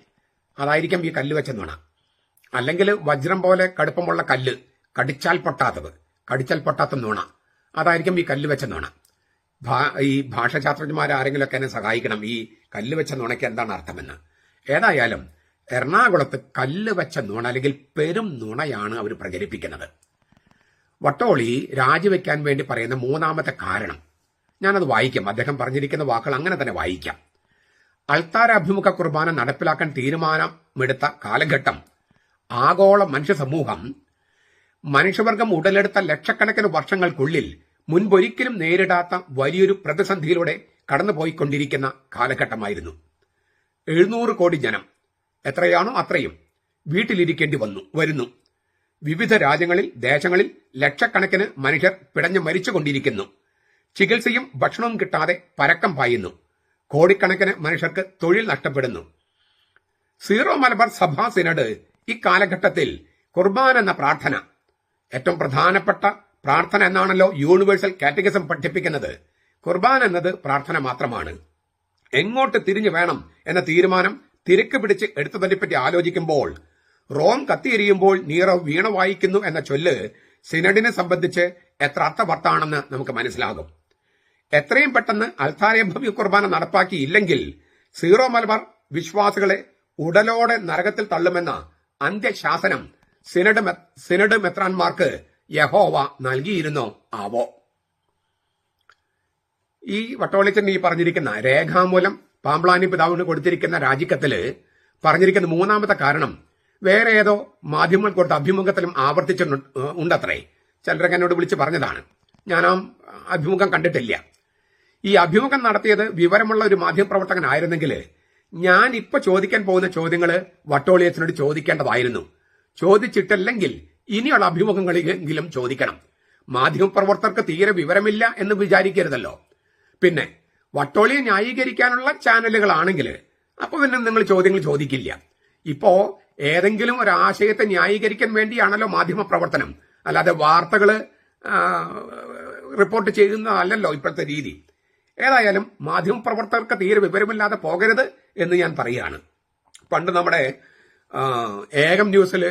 അതായിരിക്കും ഈ കല്ല് വെച്ച നുണ. അല്ലെങ്കിൽ വജ്രം പോലെ കടുപ്പമുള്ള കല്ല്, കടിച്ചാൽ പൊട്ടാത്ത നുണ, അതായിരിക്കും ഈ കല്ല് വെച്ച നുണ. ഈ ഭാഷാശാസ്ത്രജ്ഞന്മാരാരെങ്കിലുമൊക്കെ എന്നെ സഹായിക്കണം, ഈ കല്ല് വെച്ച നുണയ്ക്ക് എന്താണ് അർത്ഥമെന്ന്. ഏതായാലും എറണാകുളത്ത് കല്ല് വെച്ച നുണ അല്ലെങ്കിൽ പെരും നുണയാണ് അവർ പ്രചരിപ്പിക്കുന്നത്. വട്ടോളി രാജിവെക്കാൻ വേണ്ടി പറയുന്ന മൂന്നാമത്തെ കാരണം ഞാനത് വായിക്കാം. അദ്ദേഹം പറഞ്ഞിരിക്കുന്ന വാക്കുകൾ അങ്ങനെ തന്നെ വായിക്കാം. അൾത്താരാഭിമുഖ കുർബാന നടപ്പിലാക്കാൻ തീരുമാനമെടുത്ത കാലഘട്ടം ആഗോള മനുഷ്യ സമൂഹം മനുഷ്യവർഗം ഉടലെടുത്ത ലക്ഷക്കണക്കിന് വർഷങ്ങൾക്കുള്ളിൽ മുൻപൊരിക്കലും നേരിടാത്ത വലിയൊരു പ്രതിസന്ധിയിലൂടെ കടന്നുപോയിക്കൊണ്ടിരിക്കുന്ന കാലഘട്ടമായിരുന്നു. 700 കോടി ജനം, എത്രയാണോ അത്രയും വീട്ടിലിരിക്കേണ്ടി വരുന്നു. വിവിധ രാജ്യങ്ങളിൽ ദേശങ്ങളിൽ ലക്ഷക്കണക്കിന് മനുഷ്യർ പിടഞ്ഞു മരിച്ചുകൊണ്ടിരിക്കുന്നു. ചികിത്സയും ഭക്ഷണവും കിട്ടാതെ പരക്കം പായുന്നു. കോടിക്കണക്കിന് മനുഷ്യർക്ക് തൊഴിൽ നഷ്ടപ്പെടുന്നു. സീറോ മലബാർ സഭാ സിനഡ് ഇക്കാലഘട്ടത്തിൽ കുർബാന എന്ന പ്രാർത്ഥന, ഏറ്റവും പ്രധാനപ്പെട്ട പ്രാർത്ഥന എന്നാണല്ലോ യൂണിവേഴ്സൽ കാറ്റഗിസം പഠിപ്പിക്കുന്നത്. കുർബാന എന്നത് പ്രാർത്ഥന മാത്രമാണ്. എങ്ങോട്ട് തിരിഞ്ഞു വേണം എന്ന തീരുമാനം തിരക്ക് പിടിച്ച് എടുത്തതിനെപ്പറ്റി ആലോചിക്കുമ്പോൾ റോം കത്തിയെരിയുമ്പോൾ നീറോ വീണ വായിക്കുന്നു എന്ന ചൊല്ല് സിനഡിനെ സംബന്ധിച്ച് എത്ര അർത്ഥവത്താണെന്ന് നമുക്ക് മനസ്സിലാകും. എത്രയും പെട്ടെന്ന് അൽത്താരെ ഭവ്യ കുർബാന നടപ്പാക്കിയില്ലെങ്കിൽ സീറോ വിശ്വാസികളെ ഉടലോടെ നരകത്തിൽ തള്ളുമെന്ന അന്ത്യശാസനം സിനഡ് മെത്രാന്മാർക്ക് യഹോവ നൽകിയിരുന്നോ ആവോ? ഈ വട്ടോളിച്ചൻ ഈ പറഞ്ഞിരിക്കുന്ന രേഖാമൂലം പാമ്പ്ലാനി പിതാവിന് കൊടുത്തിരിക്കുന്ന രാജിക്കത്തില് പറഞ്ഞിരിക്കുന്ന മൂന്നാമത്തെ കാരണം വേറെ ഏതോ മാധ്യമങ്ങൾ കൊടുത്ത അഭിമുഖത്തിലും ആവർത്തിച്ചുണ്ടത്രേ. ചിലരൊക്കെ എന്നോട് വിളിച്ച് പറഞ്ഞതാണ്. ഞാൻ ആ അഭിമുഖം കണ്ടിട്ടില്ല. ഈ അഭിമുഖം നടത്തിയത് വിവരമുള്ള ഒരു മാധ്യമപ്രവർത്തകനായിരുന്നെങ്കിൽ ഞാൻ ഇപ്പൊ ചോദിക്കാൻ പോകുന്ന ചോദ്യങ്ങൾ വട്ടോളിയച്ചനോട് ചോദിക്കേണ്ടതായിരുന്നു. ചോദിച്ചിട്ടില്ലെങ്കിൽ ഇനിയുള്ള അഭിമുഖങ്ങളിലെങ്കിലും ചോദിക്കണം. മാധ്യമപ്രവർത്തകർക്ക് തീരെ വിവരമില്ല എന്ന് വിചാരിക്കരുതല്ലോ. പിന്നെ വട്ടോളിയെ ന്യായീകരിക്കാനുള്ള ചാനലുകളാണെങ്കിൽ അപ്പൊ പിന്നെ നിങ്ങൾ ചോദ്യങ്ങൾ ചോദിക്കില്ല. ഇപ്പോ ഏതെങ്കിലും ഒരു ആശയത്തെ ന്യായീകരിക്കാൻ വേണ്ടിയാണല്ലോ മാധ്യമപ്രവർത്തനം, അല്ലാതെ വാർത്തകൾ റിപ്പോർട്ട് ചെയ്യുന്നതല്ലല്ലോ ഇപ്പോഴത്തെ രീതി. ഏതായാലും മാധ്യമപ്രവർത്തകർക്ക് തീരെ വിവരമില്ലാതെ പോകരുത് എന്ന് ഞാൻ പറയുകയാണ്. പണ്ട് നമ്മുടെ ഏകം ന്യൂസിൽ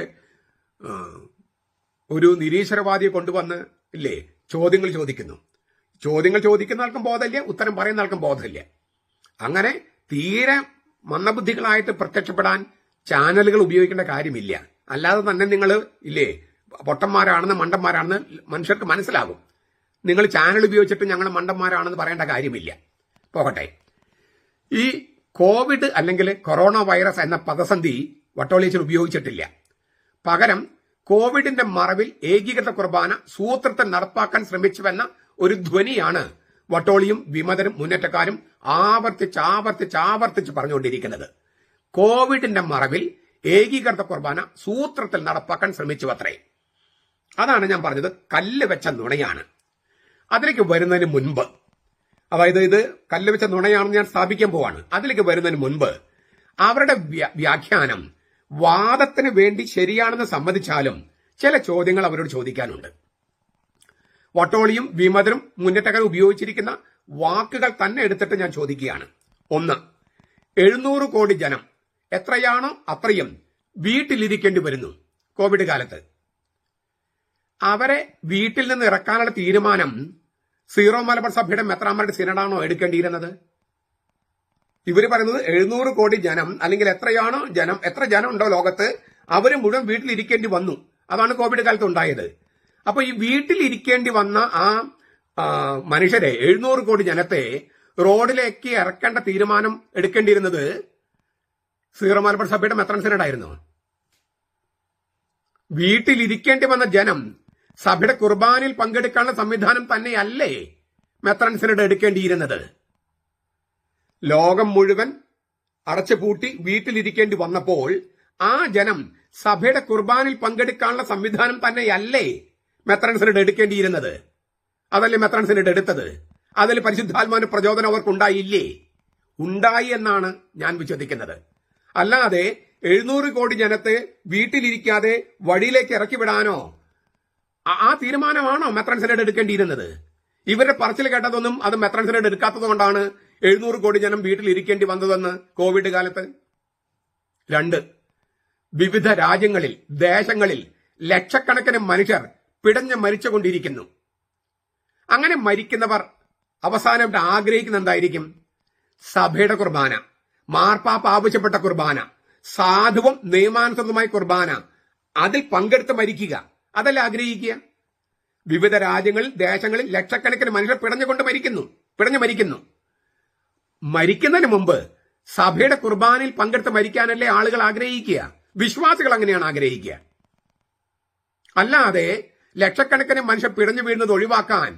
ഒരു നിരീശ്വരവാദിയെ കൊണ്ടുവന്ന് ഇല്ലേ ചോദ്യങ്ങൾ ചോദിക്കുന്ന ആൾക്കും ബോധമില്ല, ഉത്തരം പറയുന്ന ആൾക്കും ബോധമില്ല. അങ്ങനെ തീരെ മന്ദബുദ്ധികളായിട്ട് പ്രത്യക്ഷപ്പെടാൻ ചാനലുകൾ ഉപയോഗിക്കേണ്ട കാര്യമില്ല. അല്ലാതെ തന്നെ നിങ്ങൾ ഇല്ലേ പൊട്ടന്മാരാണെന്ന് മണ്ടന്മാരാണെന്ന് മനുഷ്യർക്ക് മനസ്സിലാകും. നിങ്ങൾ ചാനൽ ഉപയോഗിച്ചിട്ട് ഞങ്ങൾ മണ്ടന്മാരാണെന്ന് പറയേണ്ട കാര്യമില്ല. പോകട്ടെ. ഈ കോവിഡ് അല്ലെങ്കിൽ കൊറോണ വൈറസ് എന്ന പദസന്ധി വട്ടോളിയച്ചൻ ഉപയോഗിച്ചിട്ടില്ല. പകരം കോവിഡിന്റെ മറവിൽ ഏകീകൃത കുർബാന സൂത്രത്തിൽ നടപ്പാക്കാൻ ശ്രമിച്ചുവെന്ന ഒരു ധ്വനിയാണ് വട്ടോളിയും വിമതരും മുന്നേറ്റക്കാരും ആവർത്തിച്ച് പറഞ്ഞുകൊണ്ടിരിക്കുന്നത്. കോവിഡിന്റെ മറവിൽ ഏകീകൃത കുർബാന സൂത്രത്തിൽ നടപ്പാക്കാൻ ശ്രമിച്ചു അത്രേ. അതാണ് ഞാൻ പറഞ്ഞത്, കല്ല് വെച്ച നുണയാണ്. അതിലേക്ക് വരുന്നതിന് മുൻപ്, അതായത് ഇത് കല്ല് വെച്ച നുണയാണെന്ന് ഞാൻ സ്ഥാപിക്കാൻ പോവാണ്. അതിലേക്ക് വരുന്നതിന് മുൻപ് അവരുടെ വ്യാഖ്യാനം വാദത്തിന് വേണ്ടി ശരിയാണെന്ന് സമ്മതിച്ചാലും ചില ചോദ്യങ്ങൾ അവരോട് ചോദിക്കാനുണ്ട്. വട്ടോളിയും വിമതരും മുന്നേറ്റക്കാരും ഉപയോഗിച്ചിരിക്കുന്ന വാക്കുകൾ തന്നെ എടുത്തിട്ട് ഞാൻ ചോദിക്കുകയാണ്. 1, 700 കോടി ജനം എത്രയാണോ അത്രയും വീട്ടിലിരിക്കേണ്ടി വരുന്നു കോവിഡ് കാലത്ത്. അവരെ വീട്ടിൽ നിന്ന് ഇറക്കാനുള്ള തീരുമാനം സീറോ മലബാർ സഭയുടെ മെത്രാന്മാരുടെ സിനഡാണോ എടുക്കേണ്ടിയിരുന്നത്? ഇവര് പറയുന്നത് 700 കോടി ജനം അല്ലെങ്കിൽ എത്ര ജനം ഉണ്ടോ ലോകത്ത് അവര് മുഴുവൻ വീട്ടിലിരിക്കേണ്ടി വന്നു. അതാണ് കോവിഡ് കാലത്ത് ഉണ്ടായത്. അപ്പൊ ഈ വീട്ടിലിരിക്കേണ്ടി വന്ന ആ മനുഷ്യരെ 700 കോടി ജനത്തെ റോഡിലേക്ക് ഇറക്കേണ്ട തീരുമാനം എടുക്കേണ്ടിയിരുന്നത് സീറോ മലബാർ സഭയുടെ മെത്രാൻ സിനഡായിരുന്നു. വീട്ടിലിരിക്കേണ്ടി വന്ന ജനം സഭയുടെ കുർബാനയിൽ പങ്കെടുക്കാനുള്ള സംവിധാനം തന്നെയല്ലേ മെത്രാൻ സിനഡ് എടുക്കേണ്ടിയിരുന്നത്? ലോകം മുഴുവൻ അടച്ചുപൂട്ടി വീട്ടിലിരിക്കേണ്ടി വന്നപ്പോൾ ആ ജനം സഭയുടെ കുർബാനയിൽ പങ്കെടുക്കാനുള്ള സംവിധാനം തന്നെയല്ലേ മെത്രാൻ സിനഡ് എടുക്കേണ്ടിയിരുന്നത്? അതല്ലേ മെത്രാൻ സിനഡ് എടുത്തത്? അതിൽ പരിശുദ്ധാത്മാവിന്റെ പ്രചോദനം അവർക്കുണ്ടായില്ലേ? ഉണ്ടായി എന്നാണ് ഞാൻ വിശ്വസിക്കുന്നത്. അല്ലാതെ 700 കോടി ജനത്തെ വീട്ടിലിരിക്കാതെ വഴിയിലേക്ക് ഇറക്കി വിടാനോ ആ തീരുമാനമാണോ മെത്രാൻ സിനഡ് എടുക്കേണ്ടിയിരുന്നത്? ഇവരുടെ പറച്ചിൽ കേട്ടതൊന്നും അത് മെത്രാൻ സിനഡ് എടുക്കാത്തത് കൊണ്ടാണ് 700 കോടി ജനം വീട്ടിലിരിക്കേണ്ടി വന്നതെന്ന് കോവിഡ് കാലത്ത്. 2, വിവിധ രാജ്യങ്ങളിൽ ദേശങ്ങളിൽ ലക്ഷക്കണക്കിന് മനുഷ്യർ പിടഞ്ഞ് മരിച്ചുകൊണ്ടിരിക്കുന്നു. അങ്ങനെ മരിക്കുന്നവർ അവസാനം ആഗ്രഹിക്കുന്ന എന്തായിരിക്കും? സഭയുടെ കുർബാന, മാർപ്പാപ്പ ആവശ്യപ്പെട്ട കുർബാന, സാധുവും നിയമാനുസൃതമായ കുർബാന, അതിൽ പങ്കെടുത്ത് മരിക്കുക, അതല്ല ആഗ്രഹിക്കുക. വിവിധ രാജ്യങ്ങളിൽ ദേശങ്ങളിൽ ലക്ഷക്കണക്കിന് മനുഷ്യർ പിടഞ്ഞു മരിക്കുന്നു. മരിക്കുന്നതിന് മുമ്പ് സഭയുടെ കുർബാനയിൽ പങ്കെടുത്ത് മരിക്കാനല്ലേ ആളുകൾ ആഗ്രഹിക്കുക? വിശ്വാസികൾ അങ്ങനെയാണ് ആഗ്രഹിക്കുക. അല്ലാതെ ലക്ഷക്കണക്കിന് മനുഷ്യർ പിടഞ്ഞു വീഴുന്നത് ഒഴിവാക്കാൻ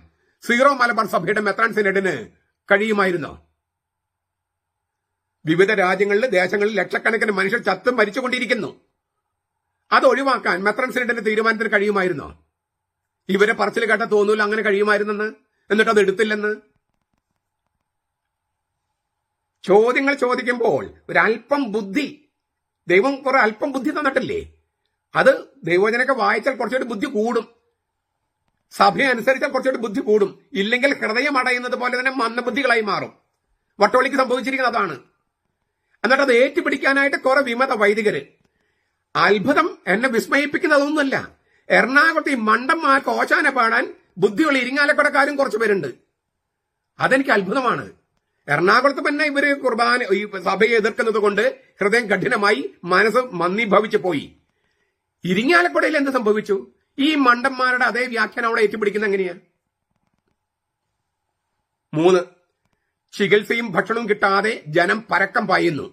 സീറോ മലബാർ സഭയുടെ മെത്രാൻ സിനഡിന് കഴിയുമായിരുന്നോ? വിവിധ രാജ്യങ്ങളിൽ ദേശങ്ങളിൽ ലക്ഷക്കണക്കിന് മനുഷ്യർ ചത്തും മരിച്ചുകൊണ്ടിരിക്കുന്നു. അത് ഒഴിവാക്കാൻ മെത്രാൻ സിനഡിന്റെ തീരുമാനത്തിന് കഴിയുമായിരുന്നോ? ഇവരെ പറച്ചിൽ കേട്ട തോന്നൂല അങ്ങനെ കഴിയുമായിരുന്നെന്ന്, എന്നിട്ട് അത് എടുത്തില്ലെന്ന്. ചോദ്യങ്ങൾ ചോദിക്കുമ്പോൾ ഒരല്പം ബുദ്ധി, ദൈവം കുറെ അല്പം ബുദ്ധി തന്നിട്ടില്ലേ? അത് ദൈവജനൊക്കെ വായിച്ചാൽ കുറച്ചുകൂടി ബുദ്ധി കൂടും, സഭയെ അനുസരിച്ചാൽ കുറച്ചുകൂടി ബുദ്ധി കൂടും. ഇല്ലെങ്കിൽ ഹൃദയം അടയുന്നത് പോലെ തന്നെ മന്ദബുദ്ധികളായി മാറും. വട്ടോളിക്ക് സംഭവിച്ചിരിക്കുന്നത് അതാണ്. എന്നിട്ട് അത് ഏറ്റുപിടിക്കാനായിട്ട് കുറെ വിമത വൈദികര്. അത്ഭുതം എന്നെ വിസ്മയിപ്പിക്കുന്നതൊന്നുമല്ല. എറണാകുളത്ത് ഈ മണ്ടന്മാർക്ക് ഓശാന പാടാൻ ബുദ്ധിയുള്ള ഇരിങ്ങാലക്കുടക്കാരും കുറച്ചു പേരുണ്ട്. അതെനിക്ക് അത്ഭുതമാണ്. എറണാകുളത്ത് തന്നെ ഇവര് കുർബാന ഈ സഭയെ എതിർക്കുന്നത് കൊണ്ട് ഹൃദയം കഠിനമായി, മനസ്സ് മന്ദീഭവിച്ചു പോയി. ഇരിങ്ങാലക്കുടയിൽ എന്ത് സംഭവിച്ചു? ഈ മണ്ടന്മാരുടെ അതേ വ്യാഖ്യാനം അവിടെ ഏറ്റുപിടിക്കുന്ന എങ്ങനെയാ? 3, ചികിത്സയും ഭക്ഷണവും കിട്ടാതെ ജനം പരക്കം പായുന്നു.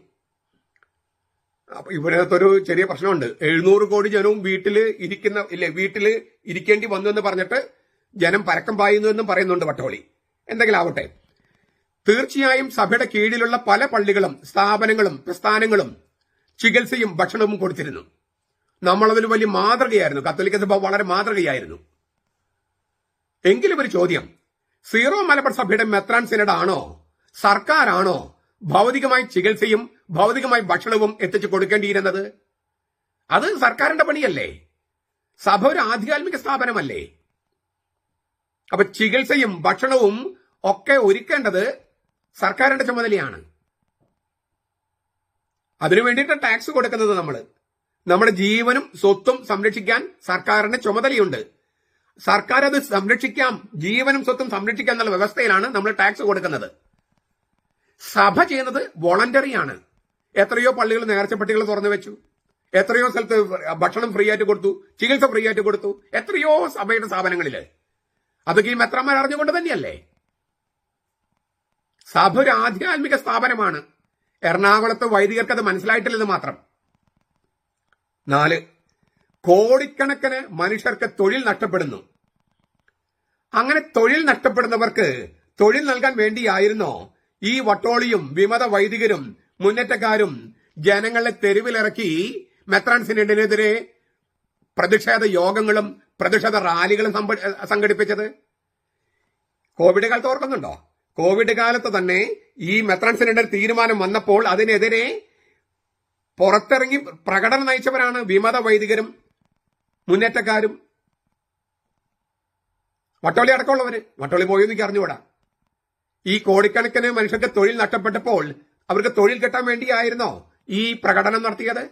അപ്പൊ ഇവിടത്തൊരു ചെറിയ പ്രശ്നമുണ്ട്. 700 കോടി ജനവും വീട്ടില് ഇരിക്കേണ്ടി വന്നു എന്ന് പറഞ്ഞിട്ട് ജനം പരക്കം പായുന്നു എന്നും പറയുന്നുണ്ട് വട്ടോളി. എന്തെങ്കിലും ആവട്ടെ, തീർച്ചയായും സഭയുടെ കീഴിലുള്ള പല പള്ളികളും സ്ഥാപനങ്ങളും പ്രസ്ഥാനങ്ങളും ചികിത്സയും ഭക്ഷണവും കൊടുത്തിരുന്നു. നമ്മളതിൽ വലിയ മാതൃകയായിരുന്നു. കത്തോലിക്ക സഭ വളരെ മാതൃകയായിരുന്നു. എങ്കിലും ഒരു ചോദ്യം, സീറോ മലബാർ സഭയുടെ മെത്രാൻ സിനഡ് ആണോ, സർക്കാരാണോ ഭൗതികമായി ചികിത്സയും ഭൗതികമായി ഭക്ഷണവും എത്തിച്ചു കൊടുക്കേണ്ടിയിരുന്നത്? അത് സർക്കാരിന്റെ പണിയല്ലേ? സഭ ഒരു ആധ്യാത്മിക സ്ഥാപനമല്ലേ? അപ്പൊ ചികിത്സയും ഭക്ഷണവും ഒക്കെ ഒരുക്കേണ്ടത് സർക്കാരിന്റെ ചുമതലയാണ്. അതിനു വേണ്ടിയിട്ട് ടാക്സ് കൊടുക്കുന്നത് നമ്മുടെ ജീവനും സ്വത്തും സംരക്ഷിക്കാൻ സർക്കാരിന്റെ ചുമതലയുണ്ട്. സർക്കാർ അത് സംരക്ഷിക്കാം, ജീവനും സ്വത്തും സംരക്ഷിക്കാം എന്നുള്ള വ്യവസ്ഥയിലാണ് നമ്മൾ ടാക്സ് കൊടുക്കുന്നത്. സഭ ചെയ്യുന്നത് വോളണ്ടറിയാണ്. എത്രയോ പള്ളികൾ നേർച്ചപ്പെട്ടികൾ തുറന്നു വെച്ചു, എത്രയോ സ്ഥലത്ത് ഭക്ഷണം ഫ്രീ ആയിട്ട് കൊടുത്തു, ചികിത്സ ഫ്രീ ആയിട്ട് കൊടുത്തു, എത്രയോ സഭയുടെ സ്ഥാപനങ്ങളില്. അതൊക്കെ ഈ മെത്രാന്മാർ അറിഞ്ഞുകൊണ്ട് തന്നെയല്ലേ? സഭ ഒരു ആധ്യാത്മിക സ്ഥാപനമാണ്. എറണാകുളത്ത് വൈദികർക്ക് അത് മനസ്സിലായിട്ടില്ലെന്ന് മാത്രം. 4, കോടിക്കണക്കിന് മനുഷ്യർക്ക് തൊഴിൽ നഷ്ടപ്പെടുന്നു. അങ്ങനെ തൊഴിൽ നഷ്ടപ്പെടുന്നവർക്ക് തൊഴിൽ നൽകാൻ വേണ്ടിയായിരുന്നോ ഈ വട്ടോളിയും വിമത വൈദികരും മുന്നേറ്റക്കാരും ജനങ്ങളെ തെരുവിലിറക്കി മെത്രാൻ സിനഡിനെതിരെ പ്രതിഷേധ യോഗങ്ങളും പ്രതിഷേധ റാലികളും സംഘടിപ്പിച്ചത്? കോവിഡ് കാലത്ത് ഓർക്കുന്നുണ്ടോ? കോവിഡ് കാലത്ത് തന്നെ ഈ മെത്രാൻ സിനഡിന്റെ തീരുമാനം വന്നപ്പോൾ അതിനെതിരെ പുറത്തിറങ്ങി പ്രകടനം നയിച്ചവരാണ് വിമത വൈദികരും മുന്നേറ്റക്കാരും. വട്ടോളി അടക്കമുള്ളവര്. വട്ടോളി പോയെന്ന് എനിക്ക് അറിഞ്ഞുകൂടാ. ഈ കോടിക്കണക്കിന് മനുഷ്യർക്ക് തൊഴിൽ നഷ്ടപ്പെട്ടപ്പോൾ അവർക്ക് തൊഴിൽ കിട്ടാൻ വേണ്ടിയായിരുന്നോ ഈ പ്രകടനം നടത്തിയത്?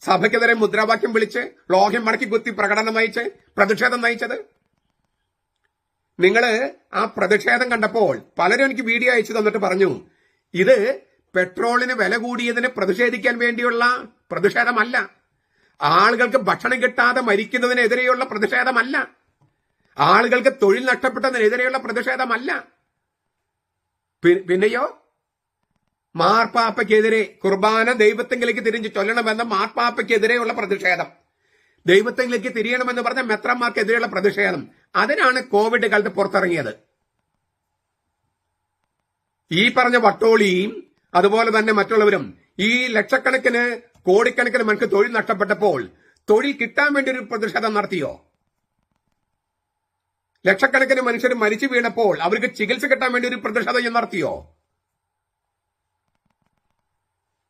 സഭയ്ക്കെതിരെ മുദ്രാവാക്യം വിളിച്ച് ലോഹ്യം മടക്കി കുത്തി പ്രകടനം നയിച്ച് പ്രതിഷേധം നയിച്ചത്? നിങ്ങള് ആ പ്രതിഷേധം കണ്ടപ്പോൾ പലരും എനിക്ക് വീഡിയോ അയച്ചു തന്നിട്ട് പറഞ്ഞു, ഇത് പെട്രോളിന് വില കൂടിയതിന് പ്രതിഷേധിക്കാൻ വേണ്ടിയുള്ള പ്രതിഷേധമല്ല, ആളുകൾക്ക് ഭക്ഷണം കിട്ടാതെ മരിക്കുന്നതിനെതിരെയുള്ള പ്രതിഷേധമല്ല, ആളുകൾക്ക് തൊഴിൽ നഷ്ടപ്പെട്ടതിനെതിരെയുള്ള പ്രതിഷേധമല്ല. പിന്നെയോ മാർപ്പാപ്പയ്ക്കെതിരെ കുർബാന ദൈവത്തെങ്കിലേക്ക് തിരിഞ്ഞ് ചൊല്ലണമെന്ന മാർപ്പാപ്പയ്ക്കെതിരെയുള്ള പ്രതിഷേധം, ദൈവത്തെങ്കിലേക്ക് തിരിയണമെന്ന് പറഞ്ഞ മെത്രാന്മാർക്കെതിരെയുള്ള പ്രതിഷേധം, അതിനാണ് കോവിഡ് കാലത്ത് പുറത്തിറങ്ങിയത്. ഈ പറഞ്ഞ വട്ടോളിയും അതുപോലെ തന്നെ മറ്റുള്ളവരും ഈ ലക്ഷക്കണക്കിന് കോടിക്കണക്കിന് മനുഷ്യർക്ക് തൊഴിൽ നഷ്ടപ്പെട്ടപ്പോൾ തൊഴിൽ കിട്ടാൻ വേണ്ടി ഒരു പ്രതിഷേധം നടത്തിയോ? ലക്ഷക്കണക്കിന് മനുഷ്യർ മരിച്ചു വീണപ്പോൾ അവർക്ക് ചികിത്സ കിട്ടാൻ വേണ്ടി ഒരു പ്രതിഷേധം നടത്തിയോ?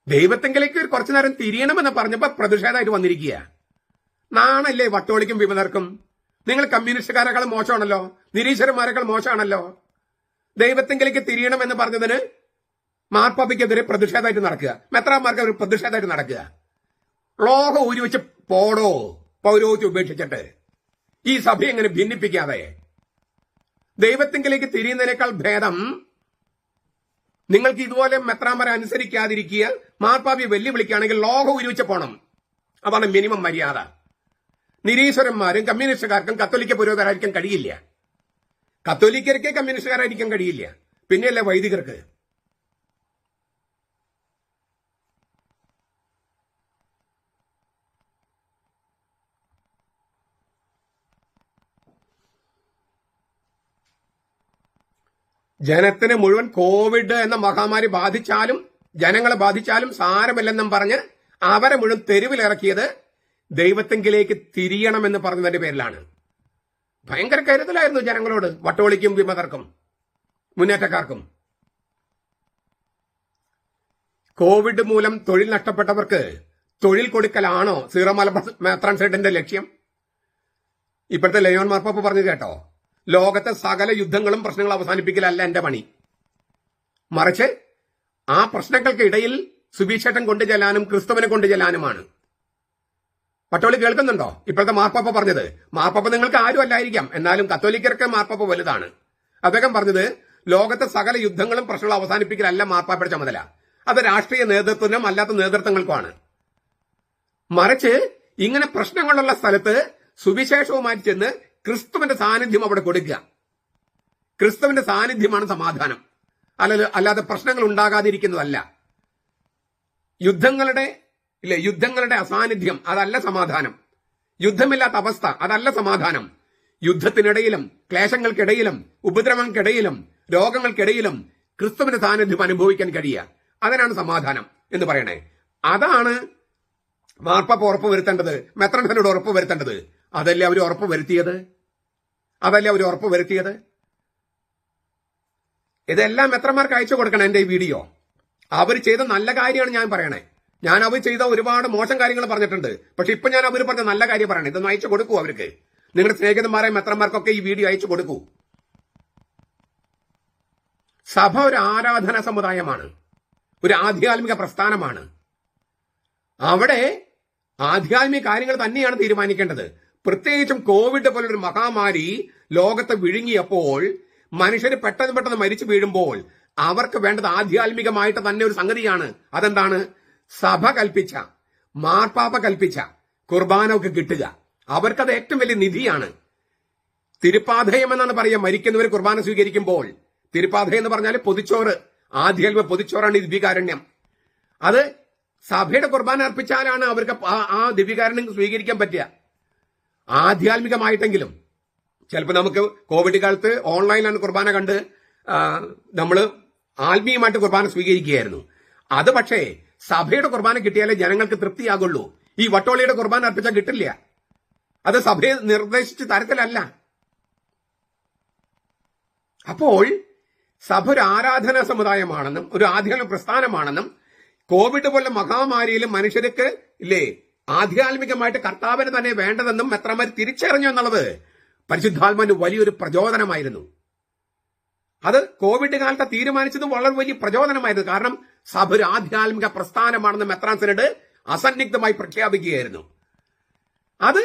ദൈവത്തെങ്കിലേക്ക് കുറച്ചു നേരം തിരിയണമെന്ന് പറഞ്ഞപ്പോ പ്രതിഷേധമായിട്ട് വന്നിരിക്കുക. നാണല്ലേ വട്ടോളിക്കും വിമതർക്കും? നിങ്ങൾ കമ്മ്യൂണിസ്റ്റുകാരെക്കാൾ മോശമാണല്ലോ, നിരീശ്വരന്മാരെക്കാൾ മോശമാണല്ലോ. ദൈവത്തെങ്കിലേക്ക് തിരിയണമെന്ന് പറഞ്ഞതിന് മാർപ്പാപ്പയ്ക്കെതിരെ പ്രതിഷേധമായിട്ട് നടക്കുക, മെത്രാന്മാർക്ക് ഒരു പ്രതിഷേധമായിട്ട് നടക്കുക. ലോകം ഊരി വെച്ച് പോടോ, പൗരോഹിത്യം ഉപേക്ഷിച്ചിട്ട് ഈ സഭ എങ്ങനെ ഭിന്നിപ്പിക്കാതെ? ദൈവത്തെങ്കിലേക്ക് തിരിയുന്നതിനേക്കാൾ ഭേദം നിങ്ങൾക്ക് ഇതുപോലെ മെത്രാന്മാരെ അനുസരിക്കാതിരിക്കുക, മാർപ്പാപ്പയെ വെല്ലുവിളിക്കുകയാണെങ്കിൽ ലോകം ഊരി വെച്ച് പോണം. അതാണ് മിനിമം മര്യാദ. നിരീശ്വരന്മാരും കമ്മ്യൂണിസ്റ്റുകാർക്കും കത്തോലിക്ക പുരോഹിതരായിരിക്കാൻ കഴിയില്ല. കത്തോലിക്കർക്ക് കമ്മ്യൂണിസ്റ്റുകാരായിരിക്കാൻ കഴിയില്ല, പിന്നെയല്ലേ വൈദികർക്ക്? ജനത്തിന് മുഴുവൻ കോവിഡ് എന്ന മഹാമാരി ബാധിച്ചാലും ജനങ്ങളെ ബാധിച്ചാലും സാരമില്ലെന്നും പറഞ്ഞ് അവരെ മുഴുവൻ തെരുവിലിറക്കിയത് ദൈവത്തെങ്കിലേക്ക് തിരിയണമെന്ന് പറഞ്ഞതിന്റെ പേരിലാണ്. ഭയങ്കര കരുതലായിരുന്നു ജനങ്ങളോട്, വട്ടോളിക്കും വിമതർക്കും മുന്നേറ്റക്കാർക്കും. കോവിഡ് മൂലം തൊഴിൽ നഷ്ടപ്പെട്ടവർക്ക് തൊഴിൽ കൊടുക്കലാണോ സീറോ മലബാർ മെത്രാൻ സിനഡിന്റെ ലക്ഷ്യം? ഇപ്പോഴത്തെ ലയോൺ മാർപ്പാപ്പ പറഞ്ഞു കേട്ടോ, ലോകത്തെ സകല യുദ്ധങ്ങളും പ്രശ്നങ്ങളും അവസാനിപ്പിക്കലല്ല എന്റെ പണി. മറിച്ച് ആ പ്രശ്നങ്ങൾക്കിടയിൽ സുവിശേഷം കൊണ്ടുചെല്ലാനും ക്രിസ്തുവിനെ കൊണ്ടുചെല്ലാനുമാണ്. പട്ടോളി കേൾക്കുന്നുണ്ടോ? ഇപ്പോഴത്തെ മാർപ്പാപ്പ പറഞ്ഞത്. മാർപ്പാപ്പ നിങ്ങൾക്ക് ആരും അല്ലായിരിക്കാം, എന്നാലും കത്തോലിക്കർക്ക് മാർപ്പാപ്പ വലുതാണ്. അദ്ദേഹം പറഞ്ഞത് ലോകത്തെ സകല യുദ്ധങ്ങളും പ്രശ്നങ്ങളും അവസാനിപ്പിക്കലല്ല മാർപ്പാപ്പയുടെ ചുമതല, അത് രാഷ്ട്രീയ നേതൃത്വത്തിനും അല്ലാത്ത നേതൃത്വങ്ങൾക്കുമാണ്. മറിച്ച് ഇങ്ങനെ പ്രശ്നങ്ങളുള്ള സ്ഥലത്ത് സുവിശേഷവുമായി ചെന്ന് ക്രിസ്തുവിന്റെ സാന്നിധ്യം അവിടെ കൊടുക്കുക. ക്രിസ്തുവിന്റെ സാന്നിധ്യമാണ് സമാധാനം, അല്ലാതെ പ്രശ്നങ്ങൾ ഉണ്ടാകാതിരിക്കുന്നതല്ല. യുദ്ധങ്ങളുടെ അസാന്നിധ്യം അതല്ല സമാധാനം. യുദ്ധമില്ലാത്ത അവസ്ഥ അതല്ല സമാധാനം. യുദ്ധത്തിനിടയിലും ക്ലേശങ്ങൾക്കിടയിലും ഉപദ്രവങ്ങൾക്കിടയിലും രോഗങ്ങൾക്കിടയിലും ക്രിസ്തുവിന്റെ സാന്നിധ്യം അനുഭവിക്കാൻ കഴിയുക, അതിനാണ് സമാധാനം എന്ന് പറയണേ. അതാണ് മാർപ്പാപ്പ ഉറപ്പുവരുത്തേണ്ടത്, മെത്രാൻസിനോട് ഉറപ്പുവരുത്തേണ്ടത്. അതല്ലേ അവർ ഉറപ്പുവരുത്തിയത്. ഇതെല്ലാം മെത്രന്മാർക്ക് അയച്ചു കൊടുക്കണം. എന്റെ ഈ വീഡിയോ അവർ ചെയ്ത നല്ല കാര്യമാണ് ഞാൻ പറയണേ. ഞാൻ അവർ ചെയ്ത ഒരുപാട് മോശം കാര്യങ്ങൾ പറഞ്ഞിട്ടുണ്ട്, പക്ഷെ ഇപ്പൊ ഞാൻ അവർ പറഞ്ഞ നല്ല കാര്യം പറയണേ. ഇതൊന്നും അയച്ചു കൊടുക്കൂ അവർക്ക്. നിങ്ങളുടെ സ്നേഹിതന്മാരെ മെത്രന്മാർക്കൊക്കെ ഈ വീഡിയോ അയച്ചു കൊടുക്കൂ. സഭ ഒരു ആരാധനാ സമുദായമാണ്, ഒരു ആധ്യാത്മിക പ്രസ്ഥാനമാണ്. അവിടെ ആധ്യാത്മിക കാര്യങ്ങൾ തന്നെയാണ് തീരുമാനിക്കേണ്ടത്. പ്രത്യേകിച്ചും കോവിഡ് പോലൊരു മഹാമാരി ലോകത്തെ വിഴുങ്ങിയപ്പോൾ മനുഷ്യര് പെട്ടെന്ന് മരിച്ചു വീഴുമ്പോൾ അവർക്ക് വേണ്ടത് ആധ്യാത്മികമായിട്ട് തന്നെ ഒരു സംഗതിയാണ്. അതെന്താണ്? സഭ കൽപ്പിച്ച, മാർപ്പാപ്പ കൽപ്പിച്ച കുർബാന ഒക്കെ കിട്ടുക. അവർക്കത് ഏറ്റവും വലിയ നിധിയാണ്. തിരുപ്പാധയം എന്നാണ് പറയുക മരിക്കുന്നവർ കുർബാന സ്വീകരിക്കുമ്പോൾ. തിരുപ്പാധയം എന്ന് പറഞ്ഞാൽ പൊതിച്ചോറ്, ആധ്യാത്മിക പൊതിച്ചോറാണ് ഈ ദിവ്യകാരുണ്യം. അത് സഭയുടെ കുർബാന അർപ്പിച്ചാലാണ് അവർക്ക് ആ ദിവ്യകാരുണ്യം സ്വീകരിക്കാൻ പറ്റുക. ആധ്യാത്മികമായിട്ടെങ്കിലും ചിലപ്പോൾ നമുക്ക് കോവിഡ് കാലത്ത് ഓൺലൈനിലാണ് കുർബാന കണ്ട് നമ്മൾ ആത്മീയമായിട്ട് കുർബാന സ്വീകരിക്കുകയായിരുന്നു. അത് പക്ഷേ സഭയുടെ കുർബാന കിട്ടിയാലേ ജനങ്ങൾക്ക് തൃപ്തിയാകുള്ളൂ. ഈ വട്ടോളിയുടെ കുർബാന അർപ്പിച്ചാൽ കിട്ടില്ല. അത് സഭയെ നിർദ്ദേശിച്ച തരത്തിലല്ല. അപ്പോൾ സഭ ഒരു ആരാധനാ സമുദായമാണെന്നും ഒരു ആധ്യാത്മിക പ്രസ്ഥാനമാണെന്നും കോവിഡ് പോലെ മഹാമാരിയിലും മനുഷ്യർക്ക് ആധ്യാത്മികമായിട്ട് കർത്താവിന് തന്നെ വേണ്ടതെന്നും മെത്രാന്മാർ തിരിച്ചറിഞ്ഞു എന്നുള്ളത് പരിശുദ്ധാത്മാവിന് വലിയൊരു പ്രചോദനമായിരുന്നു. അത് കോവിഡ് കാലത്ത് തീരുമാനിച്ചതും വളരെ വലിയ പ്രചോദനമായിരുന്നു. കാരണം സഭ ഒരു ആധ്യാത്മിക പ്രസ്ഥാനമാണെന്ന് മെത്രാൻസിനോട് അസന്നിഗ്ധമായി പ്രഖ്യാപിക്കുകയായിരുന്നു. അത്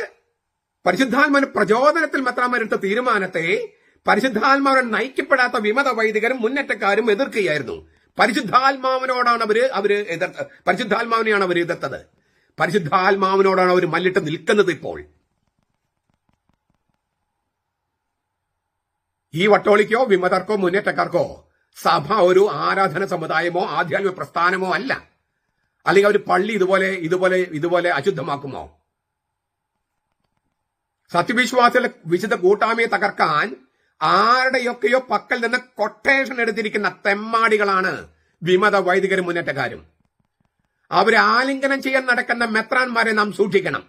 പരിശുദ്ധാത്മാവിന്റെ പ്രചോദനത്തിൽ മെത്രാന്മാരെടുത്ത തീരുമാനത്തെ പരിശുദ്ധാത്മാവിനെ നയിക്കപ്പെടാത്ത വിമത വൈദികരും മുന്നേറ്റക്കാരും എതിർക്കുകയായിരുന്നു. പരിശുദ്ധാത്മാവിനെയാണ് അവർ എതിർത്തത്. പരിശുദ്ധാത്മാവിനോടാണ് അവർ മല്ലിട്ട് നിൽക്കുന്നത്. ഇപ്പോൾ ഈ വട്ടോളിക്കോ വിമതർക്കോ മുന്നേറ്റക്കാർക്കോ സഭ ഒരു ആരാധന സമുദായമോ ആധ്യാത്മിക പ്രസ്ഥാനമോ അല്ല. അല്ലെങ്കിൽ അവർ പള്ളി ഇതുപോലെ അശുദ്ധമാക്കുമോ? സത്യവിശ്വാസികളുടെ വിശുദ്ധ കൂട്ടായ്മയെ തകർക്കാൻ ആരുടെയൊക്കെയോ പക്കൽ നിന്ന് കൊട്ടേഷൻ എടുത്തിരിക്കുന്ന തെമ്മാടികളാണ് വിമത വൈദികരും മുന്നേറ്റക്കാരും. അവരെ ആലിംഗനം ചെയ്യാൻ നടക്കുന്ന മെത്രാന്മാരെ നാം സൂക്ഷിക്കണം.